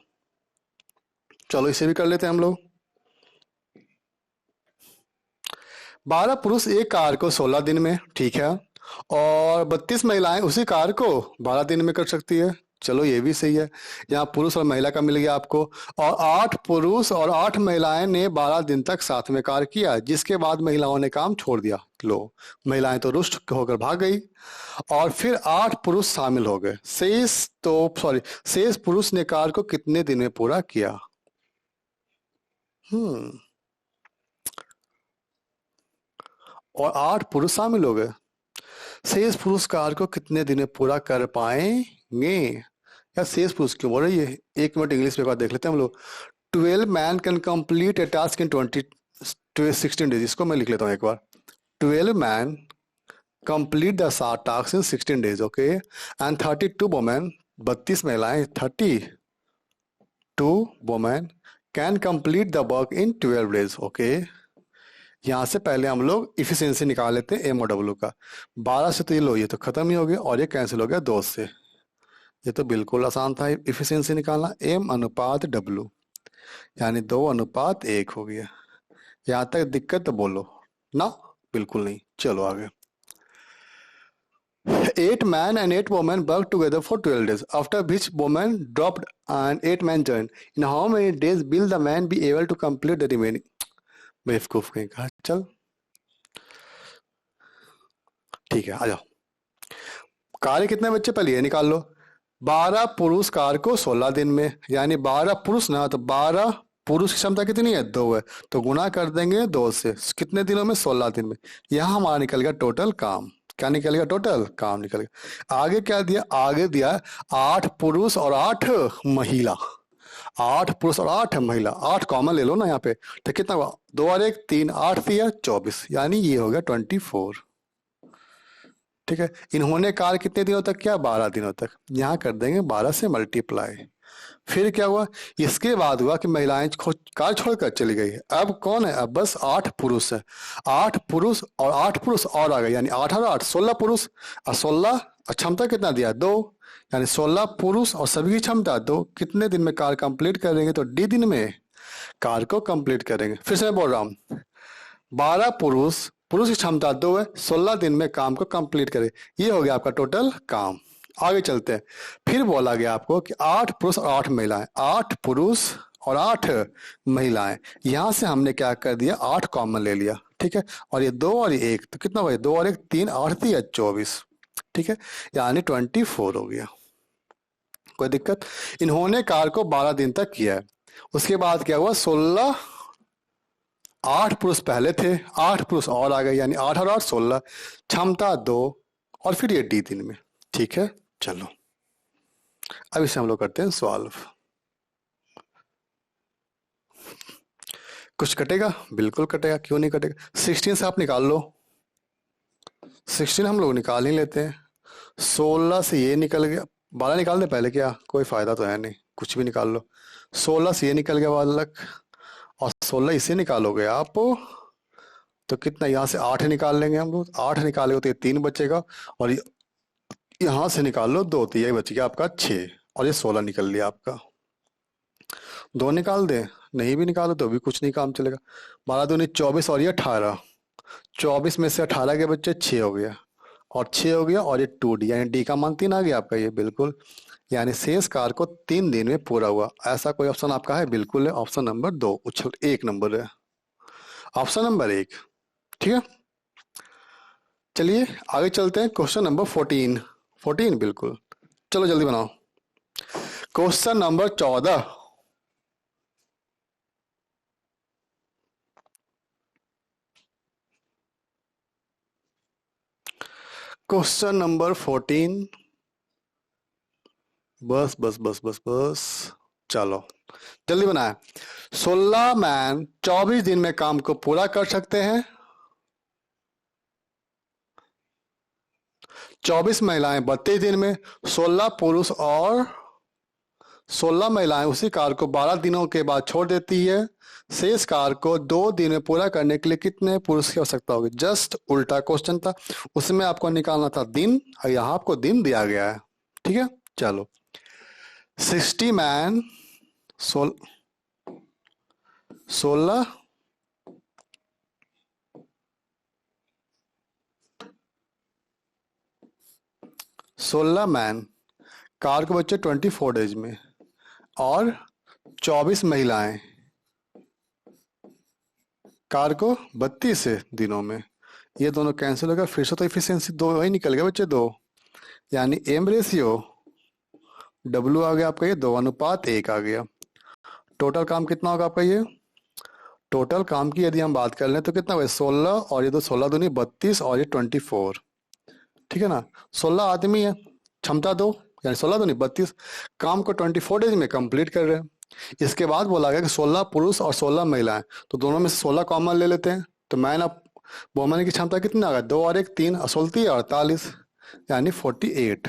चलो इसे भी कर लेते हैं हम लोग। 12 पुरुष एक कार को 16 दिन में, ठीक है, और 32 महिलाएं उसी कार को 12 दिन में कर सकती है। चलो ये भी सही है, यहाँ पुरुष और महिला का मिल गया आपको। और 8 पुरुष और 8 महिलाएं ने 12 दिन तक साथ में कार्य किया, जिसके बाद महिलाओं ने काम छोड़ दिया। लो, महिलाएं तो रुष्ट होकर भाग गई, और फिर 8 पुरुष शामिल हो गए। शेष पुरुष ने कार्य को कितने दिन में पूरा किया। और 8 पुरुष शामिल हो गए, शेष पुरुष कार्य को कितने दिन में पूरा कर पाएंगे। या शेष पुरुष क्यों बोल रही है, 1 मिनट इंग्लिश में एक बार देख लेते हैं हम लोग। 12 man can complete A task in 16 days, इसको मैं लिख लेता हूँ एक बार। 12 man complete the task in 16 days, okay, and 32 women, 32 महिलाएं, 32 women can complete the work in 12 days, okay. यहाँ से पहले हम लोग इफिशियंसी निकाल लेते हैं एम और डब्ल्यू का। 12 से तो ये लो, ये तो खत्म ही हो गया, और ये कैंसिल हो गया 2 से। ये तो बिल्कुल आसान था इफिशियंसी निकालना, एम अनुपात डब्ल्यू, यानी 2:1 हो गया। यहाँ तक दिक्कत तो बोलो ना, बिल्कुल नहीं। चलो आगे। 8 men and 8 women worked together for 12 days, after which women dropped and 8 men joined. In how many days will the man be able to complete the remaining? बेवकूफ कहीं कहा, चल ठीक है, आ जाओ। कार्य कितने बच्चे, पहले ये निकाल लो। 12 पुरुष कार्य को 16 दिन में, यानी 12 पुरुष ना, तो 12 पुरुष की क्षमता कितनी है, 2 है, तो गुना कर देंगे 2 से, कितने दिनों में, 16 दिन में। यहां हमारा निकल गया टोटल काम। क्या निकल गया, टोटल काम निकल गया। आगे क्या दिया, आगे दिया 8 पुरुष और 8 महिला। 8 पुरुष और 8 महिला, 8 कॉमन ले लो ना यहाँ पे, तो कितना हुआ, 2 और 1 3, 8 3 24, यानी ये हो गया 24। ठीक है, इन्होंने कार्य कितने दिनों तक किया, 12 दिनों तक। यहाँ कर देंगे 12 से मल्टीप्लाई। फिर क्या हुआ, इसके बाद हुआ कि महिलाएं कार्य छोड़कर चली गई। अब कौन है, अब बस 8 पुरुष है। 8 पुरुष और 8 पुरुष और आ गए, यानी 8 और 8 16 पुरुष, और 16 क्षमता कितना दिया, 2, यानी 16 पुरुष और सभी की क्षमता 2। कितने दिन में कार्य कंप्लीट करेंगे, तो डी दिन में कार्य को कंप्लीट करेंगे। फिर से मैं बोल रहा हूँ, 12 पुरुष, पुरुष की क्षमता 2 है, 16 दिन में काम को कंप्लीट करे। ये हो गया आपका टोटल काम। आगे चलते हैं, फिर बोला गया आपको कि 8 पुरुष और 8 महिलाएं, 8 पुरुष और 8 महिलाएं। यहां से हमने क्या कर दिया, 8 कॉमन ले लिया, ठीक है, और ये 2 और ये 1, तो कितना हुआ, 2 और 1 3, 8 3 24, ठीक है, यानी 24 हो गया। कोई दिक्कत, इन्होंने कार को 12 दिन तक किया है। उसके बाद क्या हुआ, 16, 8 पुरुष पहले थे, 8 पुरुष और आ गए, यानी 8 और 8 16, क्षमता 2, और फिर ये डी दिन में। ठीक है, चलो अब इसे हम लोग करते हैं सॉल्व। कुछ कटेगा, बिल्कुल कटेगा, क्यों नहीं कटेगा। 16 से आप निकाल लो, 16 हम लोग निकाल ही लेते हैं। 16 से ये निकल गया, 12 निकाल दे पहले, क्या कोई फायदा तो है नहीं, कुछ भी निकाल लो। 16 से ये निकल गया बालक, और 16 इसे निकालोगे आप तो कितना, यहाँ से 8 निकाल लेंगे हम लोग, 8 निकालेंगे तो ये 3 बचेगा, और यहाँ से निकाल लो 2 तो ये बच गया आपका 6, और ये 16 निकल लिया आपका। 2 निकाल दे, नहीं भी निकालो तो भी कुछ नहीं काम चलेगा। 12 दूनी 24 और ये 18, 24 में से 18 के बच्चे 6 हो गया, और 6 हो गया, और ये 2D यानी डी का मान 3 आ गया आपका, ये बिल्कुल। यानी शेष कार्य को 3 दिन में पूरा हुआ, ऐसा कोई ऑप्शन आपका है? बिल्कुल है, ऑप्शन नंबर 2 उछल 1 नंबर है, ऑप्शन नंबर 1। ठीक है, चलिए आगे चलते हैं, क्वेश्चन नंबर 14। 14 बिल्कुल, चलो जल्दी बनाओ। Question number 14। Question number 14। बस बस बस बस बस, चलो जल्दी बनाए। 16 मैन 24 दिन में काम को पूरा कर सकते हैं, 24 महिलाएं 32 दिन में, 16 पुरुष और 16 महिलाएं उसी कार्य को 12 दिनों के बाद छोड़ देती है। शेष कार्य को 2 दिन में पूरा करने के लिए कितने पुरुष की आवश्यकता होगी? जस्ट उल्टा क्वेश्चन था, उसमें आपको निकालना था दिन, और यहाँ आपको दिन दिया गया है। ठीक है, चलो 60 मैन 16 16 मैन कार को बच्चे 24 डेज में, और 24 महिलाएं कार को 32 दिनों में। ये दोनों कैंसिल हो गया, फिर से तो इफिशियंसी 2 वही निकल गया बच्चे, 2, यानी एम रेशियो डब्ल्यू आ गया आपका, ये 2:1 आ गया। टोटल काम कितना होगा आपका? ये टोटल काम की यदि हम बात कर लें तो कितना होगा? 16, और ये 16 दूनी 32, और ये 24। ठीक है ना, 16 आदमी है, क्षमता 2, यानी 16 दूनी 32, काम को 24 डेज में कंप्लीट कर रहे हैं। इसके बाद बोला गया कि 16 पुरुष और 16 महिलाएं, तो दोनों में से 16 कॉमन ले लेते हैं, तो मैन अब वोमन की क्षमता कितनी आ गई? 2 और 1 3, 16 48, यानी 48।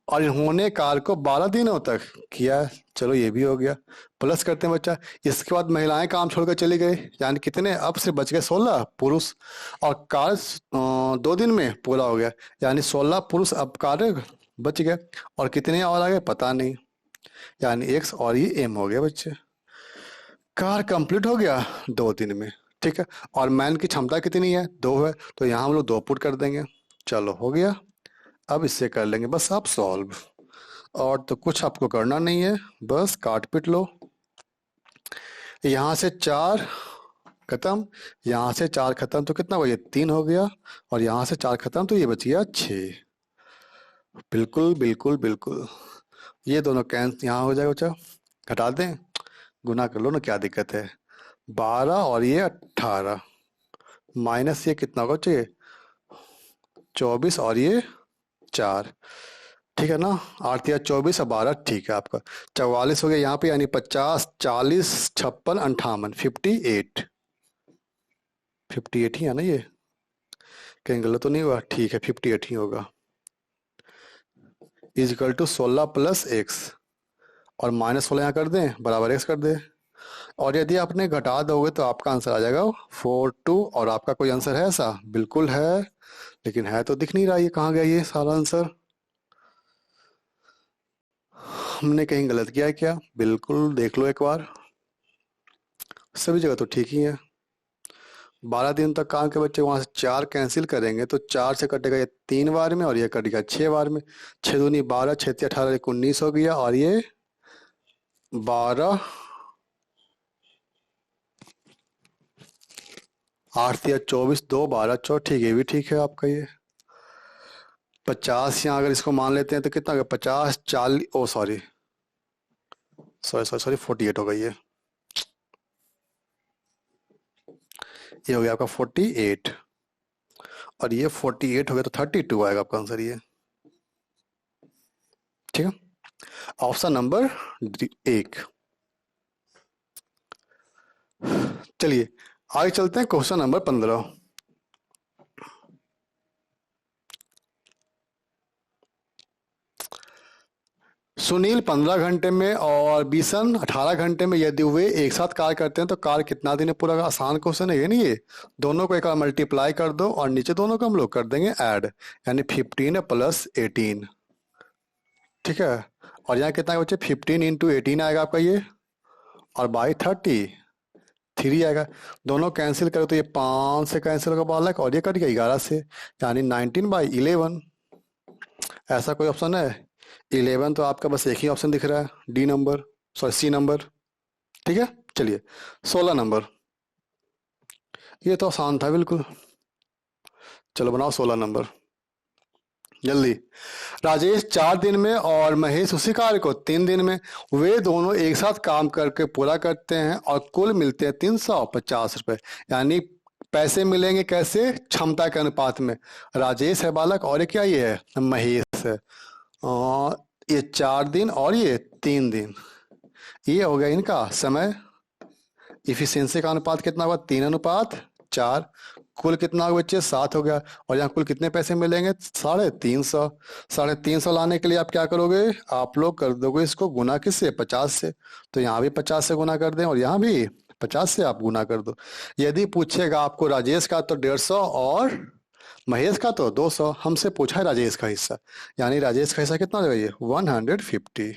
और इन्होंने कार को 12 दिनों तक किया है। चलो ये भी हो गया, प्लस करते हैं बच्चा। इसके बाद महिलाएं काम छोड़कर चली गई, यानी कितने अब से बच गए? 16 पुरुष, और कार्य 2 दिन में पूरा हो गया, यानी 16 पुरुष अब कार्य बच गए, और कितने और आ गए पता नहीं, यानी एक्स और ये एम हो गया बच्चे। कार कंप्लीट हो गया 2 दिन में। ठीक है, और मैन की क्षमता कितनी है? 2 है, तो यहाँ हम लोग 2 पुट कर देंगे। चलो हो गया, अब इससे कर लेंगे बस आप सॉल्व, और तो कुछ आपको करना नहीं है, बस काट पीट लो। यहाँ से 4 खत्म, यहाँ से 4 खत्म, तो कितना हुआ? ये 3 हो गया, और यहाँ से 4 खत्म, तो ये बच गया 6। बिल्कुल बिल्कुल बिल्कुल, ये दोनों कैंसिल यहाँ हो जाएगा बच्चा, घटा दें, गुना कर लो ना, क्या दिक्कत है? 12 और ये 18, माइनस ये कितना होगा चाहिए? 24 और ये 4। ठीक है ना, 8 या 24 और 12, ठीक है आपका 44 हो गया यहाँ पे, यानी 50 40 56 58 58, 58 ही है ना ये, कहीं गलत तो नहीं हुआ? ठीक है 58 ही होगा। Is equal to 16 plus x, और माइनस 16 यहाँ कर दें, बराबर एक्स कर दें, और यदि आपने घटा दोगे तो आपका आंसर आ जाएगा 42। और आपका कोई आंसर है ऐसा? बिल्कुल है, लेकिन है तो दिख नहीं रहा, ये कहाँ गया ये सारा आंसर? हमने कहीं गलत किया है क्या? बिल्कुल देख लो एक बार, सभी जगह तो ठीक ही है। 12 दिन तक काम के बच्चे, वहां से 4 कैंसिल करेंगे तो 4 से कटेगा ये 3 बार में, और ये कटेगा 6 बार में। 6 दूनी 12, 6 तिया 18, 19 हो गया, और ये 12, 8 तिया 24, 2 12 4, ठीक है ये भी ठीक है आपका। ये 50 यहाँ अगर इसको मान लेते हैं तो कितना होगा? 50 40, ओ सॉरी सॉरी सॉरी सॉरी 48 हो गई ये हो गया आपका 48, और ये 48 हो गया तो 32 आएगा आपका आंसर ये। ठीक है, ऑप्शन नंबर 1। चलिए आगे चलते हैं, क्वेश्चन नंबर 15। सुनील 15 घंटे में और बीसन 18 घंटे में यदि वे एक साथ कार्य करते हैं तो कार्य कितना दिन में पूरा होगा? आसान क्वेश्चन है ये नहीं ये। दोनों को एक बार मल्टीप्लाई कर दो और नीचे दोनों को हम लोग कर देंगे ऐड, यानी 15 प्लस 18। ठीक है, और यहाँ कितना बच्चे 15 इंटू 18 आएगा आपका ये, और बाई 33 आएगा। दोनों कैंसिल करो तो ये 5 से कैंसिल होगा बालक, और ये कट गया 11 से, यानी 19/11। ऐसा कोई ऑप्शन है? 11 तो आपका बस एक ही ऑप्शन दिख रहा है, D number, sorry C number. ठीक है, चलिए 16 नंबर। ये तो आसान था बिल्कुल। चलो बनाओ 16 नंबर जल्दी। राजेश 4 दिन में और महेश उसी कार्य को 3 दिन में, वे दोनों एक साथ काम करके पूरा करते हैं और कुल मिलते हैं 350 रुपए। यानी पैसे मिलेंगे कैसे? क्षमता के अनुपात में। राजेश है बालक और ये क्या ये है? महेश है। और ये 4 दिन और ये 3 दिन, ये हो गया इनका समय। इफिशियंसी का अनुपात कितना हुआ? 3:4। कुल कितना होगा बच्चे? 7 हो गया। और यहाँ कुल कितने पैसे मिलेंगे? 350। 350 लाने के लिए आप क्या करोगे? आप लोग कर दोगे इसको गुना किससे? 50 से। तो यहाँ भी 50 से गुना कर दें और यहाँ भी 50 से आप गुना कर दो। यदि पूछेगा आपको राजेश का तो 150 और महेश का तो 200। हमसे पूछा है राजेश का हिस्सा, यानी राजेश का हिस्सा कितना होगा? ये 150।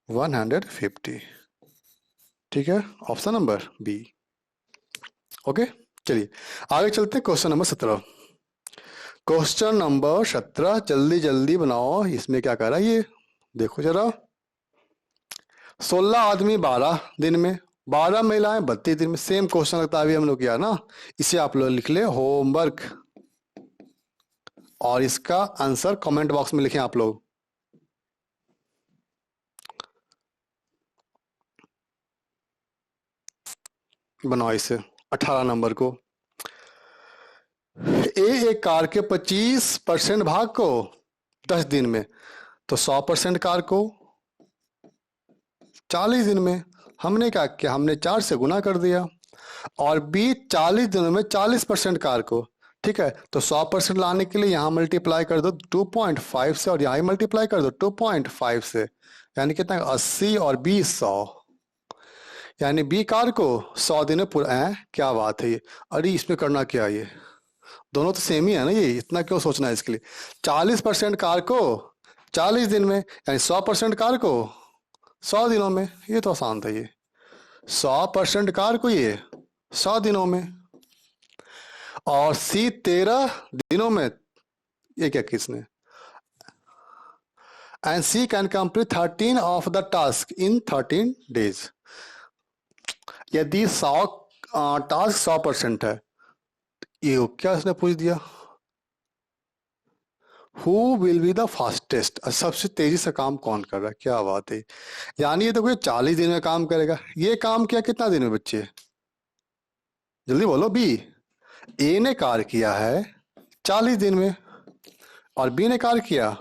150। ठीक है, ऑप्शन नंबर बी। ओके, चलिए आगे चलते हैं। Question number 17। क्वेश्चन नंबर 17 जल्दी जल्दी बनाओ। इसमें क्या कह रहा है ये देखो जरा। 16 आदमी 12 दिन में, 12 महिलाएं 32 दिन में। सेम क्वेश्चन लगता है अभी हम लोग किया ना, इसे आप लोग लिख ले होमवर्क, और इसका आंसर कमेंट बॉक्स में लिखें आप लोग। बनाओ इसे 18 नंबर को। एक कार के 25% भाग को 10 दिन में, तो 100% कार को 40 दिन में। हमने क्या किया? हमने 4 से गुना कर दिया। और बी 40 दिनों में 40% कार को। ठीक है, तो 100% लाने के लिए यहाँ मल्टीप्लाई कर दो 2.5 से, और यहाँ मल्टीप्लाई कर दो 2.5 से, यानी कितना? 80 और 20 100, यानी बी कार को 100 दिन में पूरा है। क्या बात है ये! अरे इसमें करना क्या है? ये दोनों तो सेम ही है ना, ये इतना क्यों सोचना है इसके लिए? 40% कार को 40 दिन में, यानी 100% कार को 100 दिनों में। ये तो आसान था ये। 100% कार को ये 100 दिनों में, और सी 13 दिनों में। ये क्या किसने? And C can complete 13 of the task in 13 days. यदि 100 टास्क 100% है, ये क्या इसने पूछ दिया? Who will be the fastest, सबसे तेजी से काम कौन कर रहा है? क्या बात है! यानी ये तो कोई 40 दिन में काम करेगा। ये काम किया कितना दिन में बच्चे? जल्दी बोलो। बी, ए ने कार्य किया है 40 दिन में, और बी ने कार्य किया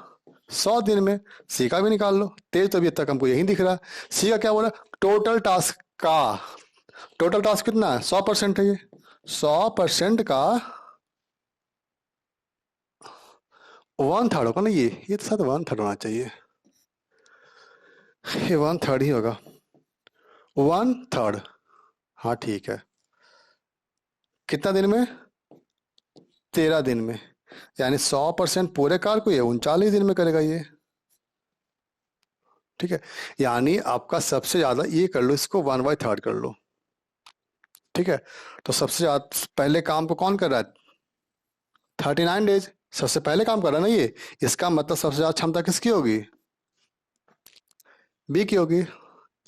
100 दिन में। सी का भी निकाल लो। तेज तो अभी तक हमको यही दिख रहा। सी का क्या बोला? टोटल टास्क का, टोटल टास्क कितना है? 100% है ये। 100% का 1/3 होगा ना ये तो शायद 1/3 होना चाहिए। ये 1/3 ही होगा, 1/3। हाँ ठीक है। कितना दिन में? 13 दिन में, यानी 100% पूरे कार को ये 39 दिन में करेगा ये। ठीक है, यानी आपका सबसे ज्यादा ये कर लो, इसको 1/3 कर लो। ठीक है, तो सबसे ज्यादा पहले काम को कौन कर रहा है? 39 डेज सबसे पहले काम कर रहा है ना ये। इसका मतलब सबसे ज्यादा क्षमता किसकी होगी? बी की होगी।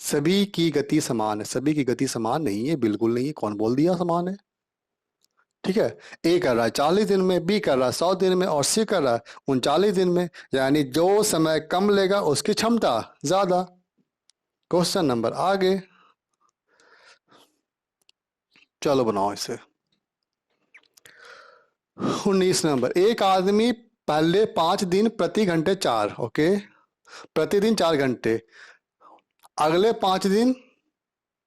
सभी की गति समान है? सभी की गति समान नहीं है, बिल्कुल नहीं है। कौन बोल दिया समान है? ठीक है, ए कर रहा है 40 दिन में, बी कर रहा है 100 दिन में, और सी कर रहा है 39 दिन में। यानी जो समय कम लेगा उसकी क्षमता ज्यादा। क्वेश्चन नंबर आगे, चलो बनाओ इसे। 19 नंबर। एक आदमी पहले 5 दिन प्रति घंटे 4, ओके, प्रतिदिन 4 घंटे, अगले 5 दिन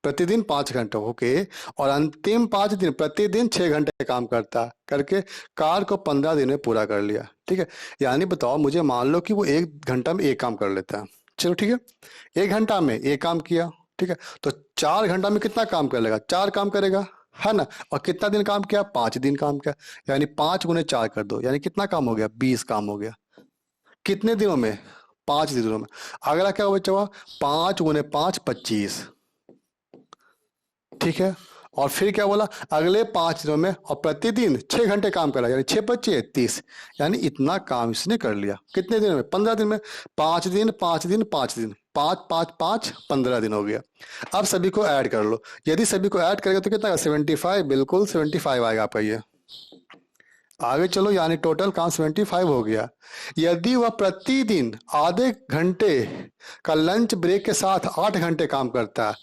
प्रतिदिन 5 घंटे, ओके। और अंतिम 5 दिन प्रतिदिन 6 घंटे काम करता है करके कार को 15 दिन में पूरा कर लिया, ठीक है। यानी बताओ मुझे, मान लो कि वो 1 घंटा में एक काम कर लेता है, चलो ठीक है, 1 घंटा में एक काम किया, ठीक है। तो 4 घंटा में कितना काम कर लेगा, 4 काम करेगा, है ना। और कितना दिन काम किया, 5 दिन काम किया। यानी 5 × 4 कर दो, यानी कितना काम हो गया, 20 काम हो गया। कितने दिनों में, 5 दिनों में। अगला क्या बचा हुआ, 5 × 5 25, ठीक है। और फिर क्या बोला, अगले 5 दिनों में और प्रतिदिन 6 घंटे काम करा, यानी 6 × 5 = 30। यानी इतना काम इसने कर लिया कितने दिन में, 15 दिन में। 5 दिन 5 दिन 5 दिन, 5 5 5 15 दिन हो गया। अब सभी को ऐड कर लो, यदि सभी को ऐड करेगा तो कितना, 75, बिल्कुल 75 आएगा आपका ये। आगे चलो, यानी टोटल काम 75 हो गया। यदि वह प्रतिदिन आधे घंटे का लंच ब्रेक के साथ 8 घंटे काम करता है,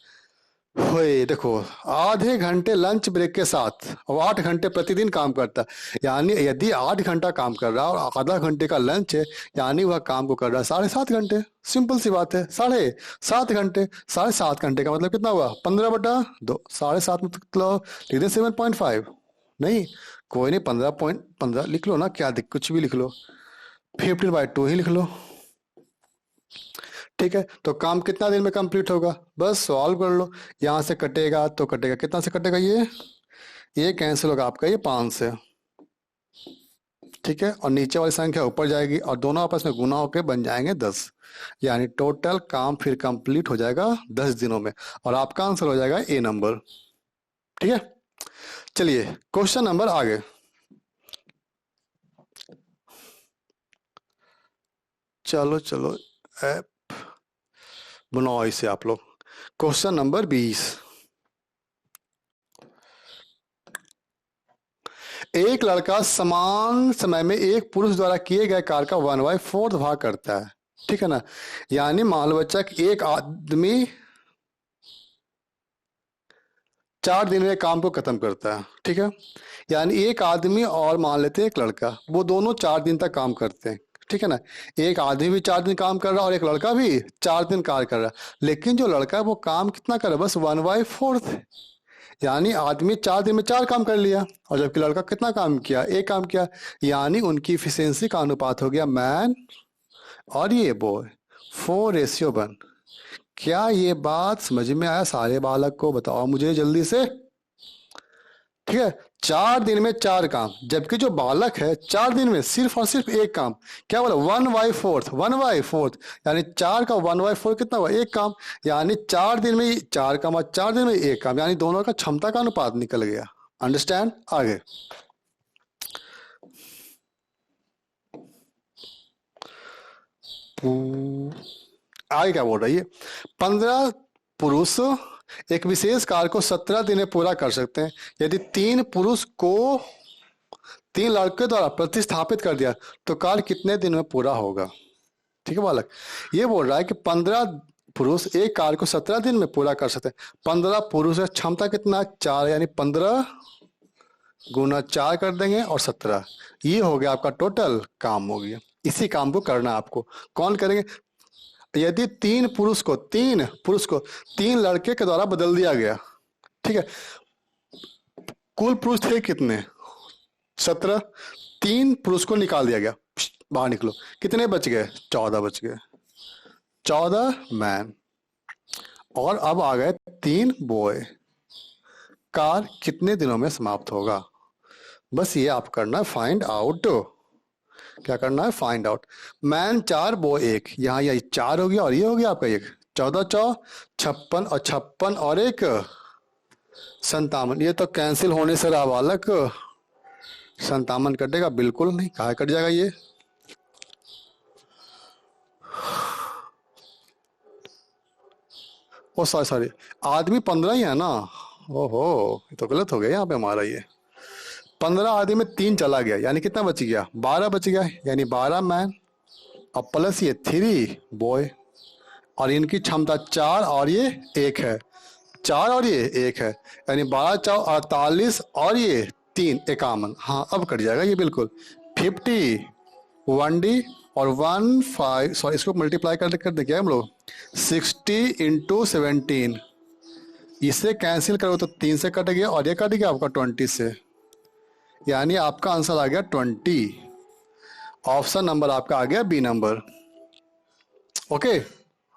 होए देखो, आधे घंटे लंच ब्रेक के साथ और 8 घंटे प्रतिदिन काम करता है, यानी यदि 8 घंटा काम कर रहा है और आधा घंटे का लंच है, यानी वह काम को कर रहा है 7.5 घंटे। सिंपल सी बात है, 7.5 घंटे। 7.5 घंटे का मतलब कितना हुआ, 15/2, 7.5 मतलब लिख दें 7.5, नहीं कोई नहीं, 15.15 लिख लो ना, क्या दिक्कत, कुछ भी लिख लो, 15/2 ही लिख लो, ठीक है। तो काम कितना दिन में कंप्लीट होगा, बस सॉल्व कर लो। यहाँ से कटेगा तो कटेगा, कितना से कटेगा, ये कैंसिल होगा आपका, ये 5 से, ठीक है। और नीचे वाली संख्या ऊपर जाएगी और दोनों आपस में गुना होकर बन जाएंगे 10। यानी टोटल काम फिर कंप्लीट हो जाएगा 10 दिनों में, और आपका आंसर हो जाएगा ए नंबर, ठीक है। चलिए क्वेश्चन नंबर आगे, चलो चलो ऐप बनाओ इसे आप लोग। क्वेश्चन नंबर 20, एक लड़का समान समय में एक पुरुष द्वारा किए गए कार्य का 1/4 भाग करता है, ठीक है ना। यानी मान लो बच्चा कि एक आदमी 4 दिन में काम को खत्म करता है, ठीक है। यानी एक आदमी और मान लेते हैं एक लड़का, वो दोनों 4 दिन तक काम करते हैं, ठीक है ना। एक आदमी भी 4 दिन काम कर रहा है और एक लड़का भी 4 दिन कार्य कर रहा है, लेकिन जो लड़का है वो काम कितना कर रहा है, बस 1/4। यानी आदमी 4 दिन में 4 काम कर लिया और जबकि लड़का कितना काम किया, एक काम किया। यानी उनकी इफिशियंसी का अनुपात हो गया मैन और ये बॉय, 4:1। क्या ये बात समझ में आया सारे बालक को, बताओ मुझे जल्दी से, ठीक है। 4 दिन में 4 काम, जबकि जो बालक है 4 दिन में सिर्फ और सिर्फ एक काम। क्या बोला, 1/4, 1/4, यानी 4 का 1/4 कितना हुआ, एक काम। यानी 4 दिन में 4 काम और 4 दिन में एक काम, यानी दोनों का क्षमता का अनुपात निकल गया। अंडरस्टैंड, आगे आगे क्या बोल रही है, 15 पुरुष एक विशेष कार्य को 17 दिन में पूरा कर सकते हैं। यदि 3 पुरुष को 3 लड़के द्वारा प्रतिस्थापित कर दिया तो कार्य कितने दिन में पूरा होगा, ठीक है बालक। ये बोल रहा है कि 15 पुरुष एक कार्य को 17 दिन में पूरा कर सकते हैं। 15 पुरुष है, क्षमता कितना, 4, यानी 15 × 4 कर देंगे और 17, ये हो गया आपका टोटल काम हो गया। इसी काम को करना आपको, कौन करेंगे, यदि 3 लड़के के द्वारा बदल दिया गया, ठीक है। कुल पुरुष थे कितने, 17, 3 पुरुष को निकाल दिया गया, बाहर निकलो, कितने बच गए, 14 बच गए, 14 मैन। और अब आ गए 3 बॉय। कार कितने दिनों में समाप्त होगा, बस ये आप करना है फाइंड आउट। क्या करना है, फाइंड आउट। मैन 4 बॉय 1, यहाँ ये 4 हो गया और ये हो गया आपका 1, 14 4 56 और 56 और 1 57। ये तो कैंसिल होने से रहा बालक, 57 कटेगा, बिल्कुल नहीं, कहाँ कट जाएगा ये, ओ सॉरी आदमी 15 ही है ना, ओहो ये तो गलत हो गया यहाँ पे हमारा। ये 15 आदमी में 3 चला गया, यानी कितना बच गया, 12 बच गया, यानी 12 मैन और प्लस ये 3 बॉय। और इनकी क्षमता 4 और ये 1 है, 4 और ये 1 है, यानी 12 4 48 और ये 3 51। हाँ अब कट जाएगा ये बिल्कुल, 50 1D और 15 सॉरी इसको मल्टीप्लाई कर दे क्या हम लोग, 60 × 17, इसे कैंसिल करो तो 3 से कट गया और ये कट गया आपका 20 से, यानी आपका आंसर आ गया 20। ऑप्शन नंबर आपका आ गया बी नंबर। ओके,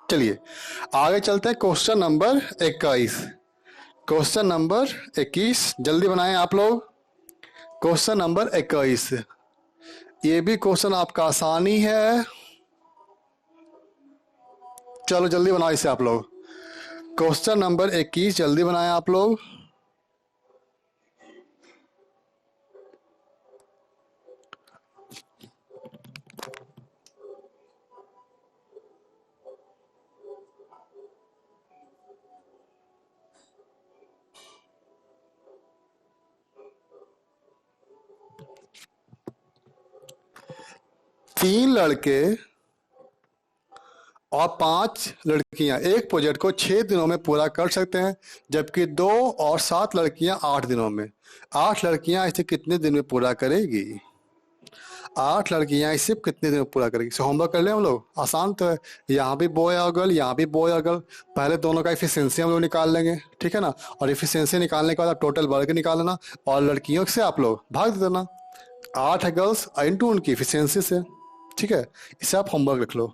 चलिए आगे चलते हैं क्वेश्चन नंबर 21। क्वेश्चन नंबर 21 जल्दी बनाएं आप लोग। क्वेश्चन नंबर 21, ये भी क्वेश्चन आपका आसानी है। चलो जल्दी बनाओ इसे आप लोग। क्वेश्चन नंबर 21 जल्दी बनाएं आप लोग। तीन लड़के और 5 लड़कियां एक प्रोजेक्ट को 6 दिनों में पूरा कर सकते हैं, जबकि 2 और 7 लड़कियां 8 दिनों में। 8 लड़कियां इसे कितने दिन में पूरा करेगी? 8 लड़कियां इसे कितने दिन में पूरा करेगी? इसे होमवर्क कर ले हम लोग, आसान तो है। यहाँ भी बॉय और गर्ल, यहाँ भी बॉय और गर्ल। पहले दोनों का इफिशियंसी हम लोग निकाल लेंगे, ठीक है ना। और इफिशियंसी निकालने के बाद टोटल वर्क निकाल लेना और लड़कियों से आप लोग भाग दे देना। 8 है गर्ल्स इंटू उनकी इफिशियंसी से, ठीक है। इसे आप होमवर्क लिख लो।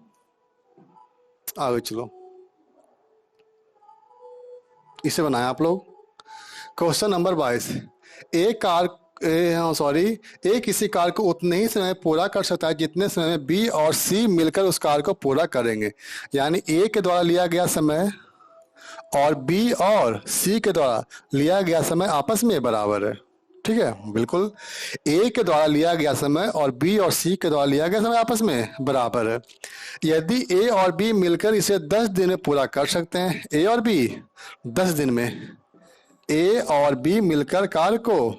आगे चलो, इसे बनाया आप लोग। क्वेश्चन नंबर 22, एक कार सॉरी, ए किसी कार को उतने ही समय में पूरा कर सकता है जितने समय में बी और सी मिलकर उस कार को पूरा करेंगे। यानी ए के द्वारा लिया गया समय और बी और सी के द्वारा लिया गया समय आपस में बराबर है, ठीक है। बिल्कुल, ए के द्वारा लिया गया समय और बी और सी के द्वारा लिया गया समय आपस में बराबर है। यदि ए और बी मिलकर इसे 10 दिन में पूरा कर सकते हैं, ए और बी 10 दिन में, ए और बी मिलकर कार्य को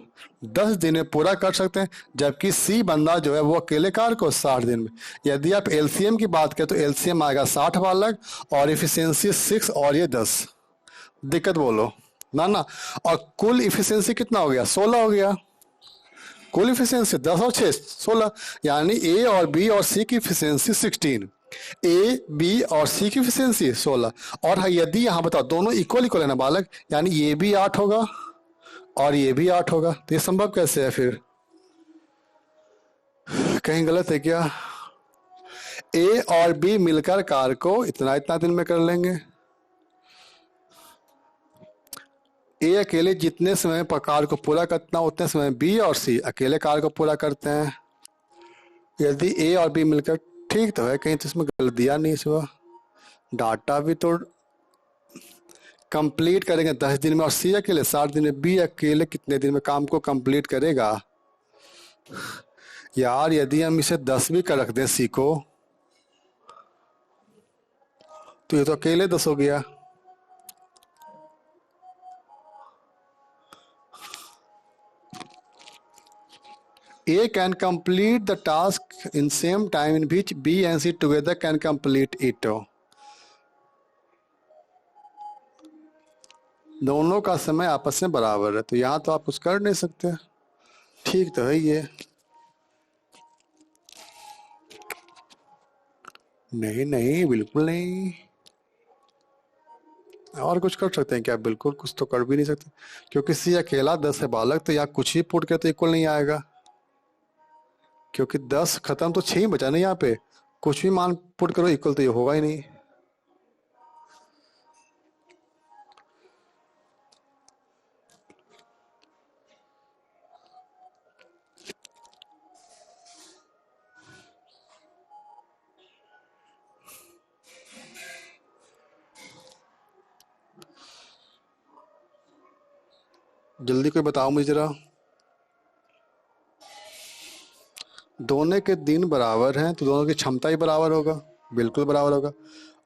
10 दिन में पूरा कर सकते हैं, जबकि सी बंदा जो है वो अकेले कार्य को 60 दिन में। यदि आप एलसीएम की बात करें तो एलसीएम आएगा 60 वाला और इफिशियंसी 6 और ये 10। दिक्कत बोलो ना ना। और कुल इफिशियंसी कितना हो गया? 16 हो गया। कुल इफिशियंसी 10 और 6 16, यानी ए और बी और सी की इफिशियंसी 16, ए बी और सी की इफिशियंसी 16। और हाँ, यदि यहाँ बताओ दोनों इक्वल इक्वल है ना बालक, यानी ये भी 8 होगा और ये भी 8 होगा, तो ये संभव कैसे है? फिर कहीं गलत है क्या? ए और बी मिलकर कार को इतना इतना दिन में कर लेंगे। ए अकेले जितने समय पर कार को पूरा करना उतने समय बी और सी अकेले कार को पूरा करते हैं। यदि ए और बी मिलकर, ठीक तो है, कहीं तो इसमें गलत दिया नहीं सुबह। डाटा भी तो कंप्लीट करेंगे 10 दिन में और सी अकेले 60 दिन में। बी अकेले कितने दिन में काम को कंप्लीट करेगा? यार यदि हम इसे 10 भी कर रख दें सी को, तो ये तो अकेले 10 हो गया। A can complete the task in same time in which B and C together can complete it. दोनों का समय आपस में बराबर है, तो यहाँ तो आप कुछ कर नहीं सकते। ठीक तो है ये। नहीं नहीं, बिल्कुल नहीं। और कुछ कर सकते हैं क्या? बिल्कुल कुछ तो कर भी नहीं सकते, क्योंकि सी अकेला 10 है बालक, तो यहाँ कुछ ही पुट के तो इक्वल नहीं आएगा, क्योंकि 10 खत्म तो 6 ही बचा ना। यहाँ पे कुछ भी मान पुट करो इक्वल तो ये होगा ही नहीं। जल्दी कोई बताओ मुझे जरा। दोनों के दिन बराबर हैं तो दोनों की क्षमता ही बराबर होगा, बिल्कुल बराबर होगा।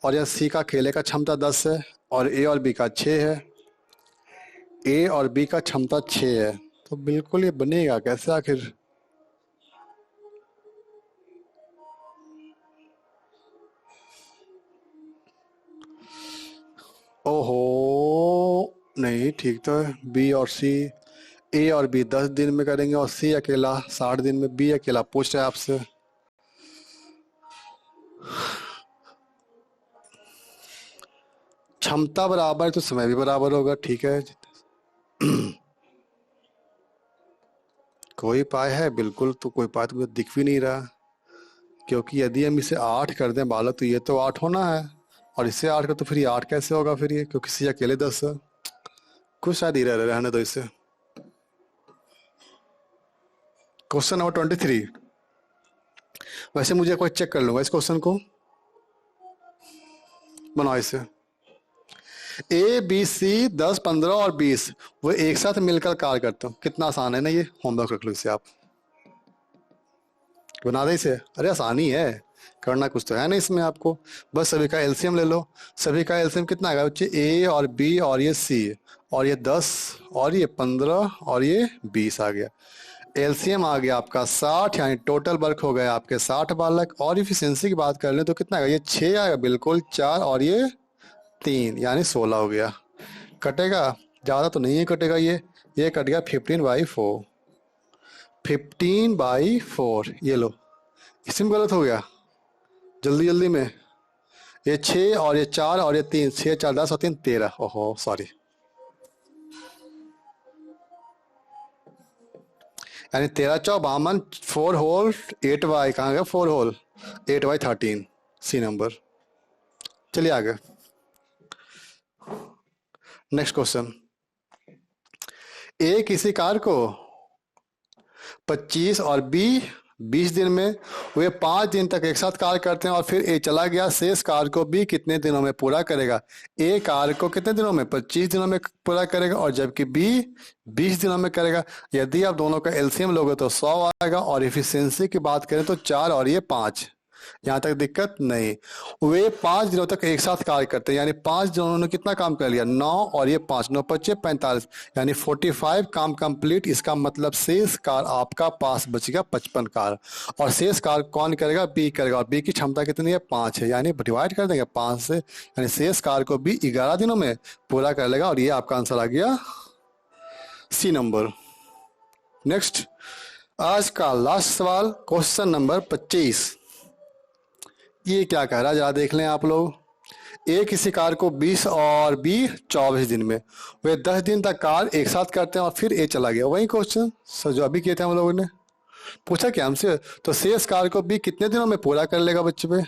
और यह सी का खेले का क्षमता 10 है और ए और बी का 6 है। ए और बी का क्षमता 6 है, तो बिल्कुल ये बनेगा कैसे आखिर? ओहो, नहीं ठीक तो है। बी और सी, ए और बी 10 दिन में करेंगे और सी अकेला 60 दिन में। बी अकेला पूछ रहा है आपसे। क्षमता बराबर है तो समय भी बराबर होगा, ठीक है। कोई पाई है? बिल्कुल, तो कोई पाई तो मुझे दिख भी नहीं रहा, क्योंकि यदि हम इसे 8 कर दें बालक तो ये तो 8 होना है, और इसे 8 कर तो फिर ये 8 कैसे होगा फिर ये, क्योंकि सी अकेले 10 है। कुछ शायद ही रहने दो इसे। Question number 23। वैसे मुझे कोई चेक कर लूंगा इस क्वेश्चन को, बनाओ इसे। ए बी सी 10, 15 और 20 वो एक साथ मिलकर कार्य करते हो। कितना आसान है ना ये, होमवर्क रख लो इसे आप, बना दे इसे। अरे आसानी है, करना कुछ तो है नहीं इसमें आपको, बस सभी का एलसीएम ले लो। सभी का एलसीएम कितना आएगा बच्चे? ए और बी और ये सी, और ये 10 और ये 15 और ये 20 आ गया। एलसीएम आ गया आपका 60, यानी टोटल वर्क हो गया आपके 60 बालक। और इफिशियंसी की बात कर लें तो कितना आएगा? ये 6 आएगा बिल्कुल, 4 और ये 3, यानी 16 हो गया। कटेगा? ज़्यादा तो नहीं है कटेगा ये कट गया 15/4। 15/4 ये लो, इसमें गलत हो गया जल्दी जल्दी में। ये 6 और ये 4 और ये 3, 6 4 10 और 3 13। ओहो सॉरी, यानी 13 चौ 52, 4 होल 8/, कहाँ गया 4 होल 8/13, सी नंबर। चलिए आगे, नेक्स्ट क्वेश्चन। ए किसी कार को 25 और बी 20 दिन में, वे 5 दिन तक एक साथ कार्य करते हैं और फिर ए चला गया, शेष कार्य को बी कितने दिनों में पूरा करेगा? ए कार्य को कितने दिनों में? 25 दिनों में पूरा करेगा, और जबकि बी 20 दिनों में करेगा। यदि आप दोनों का एलसीएम लोगे तो 100 आएगा, और इफिशियंसी की बात करें तो 4 और ये 5, यहाँ तक दिक्कत नहीं। वे 5 दिनों तक एक साथ कार्य करते हैं, यानी 5 दिनों उन्होंने कितना काम कर लिया? 9 और ये 5, 9 5 45, यानी 45 काम कंप्लीट। इसका मतलब शेष कार आपका पास बच गया 55 कार, और शेष कार कौन करेगा? बी करेगा, और बी की क्षमता कितनी है? 5 है, यानी डिवाइड कर देंगे 5 से, यानी शेष कार को बी 11 दिनों में पूरा कर लेगा, और ये आपका आंसर आ गया सी नंबर। नेक्स्ट, आज का लास्ट सवाल, क्वेश्चन नंबर 25। ये क्या कह रहा है जरा देख लें आप लोग। ए किसी कार को 20 और बी 24 दिन में, वे 10 दिन तक कार एक साथ करते हैं और फिर ए चला गया। वही क्वेश्चन सर जो अभी किए थे हम लोगों ने, पूछा क्या हमसे? तो शेष कार को बी कितने दिनों में पूरा कर लेगा बच्चे पे?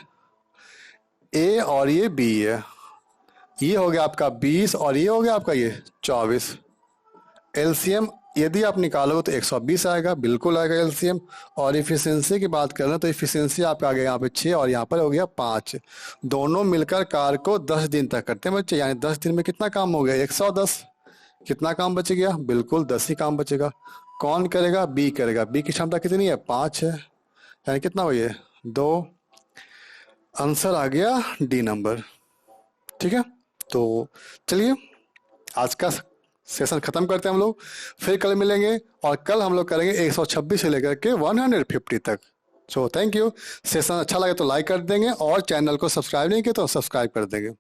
ए और ये बी है, ये हो गया आपका 20 और ये हो गया आपका ये 24। एलसीएम यदि आप निकालोगे तो 120 आएगा, बिल्कुल आएगा एलसीएम। और इफिशियंसी की बात करें तो इफिशियंसी आपका आ गया यहाँ पे 6 और यहाँ पर हो गया 5। दोनों मिलकर कार को 10 दिन तक करते हैं बच्चे, यानी 10 दिन में कितना काम हो गया? 110। कितना काम बच गया? बिल्कुल 10 ही काम बचेगा। कौन करेगा? बी करेगा। बी की क्षमता कितनी है? 5 है, यानी कितना हो गया? 2। आंसर आ गया डी नंबर। ठीक है, तो चलिए आज का सेशन खत्म करते हैं हम लोग, फिर कल मिलेंगे, और कल हम लोग करेंगे 126 से लेकर के 150 तक। So thank you. सेशन अच्छा लगे तो लाइक कर देंगे, और चैनल को सब्सक्राइब नहीं किया तो सब्सक्राइब कर देंगे।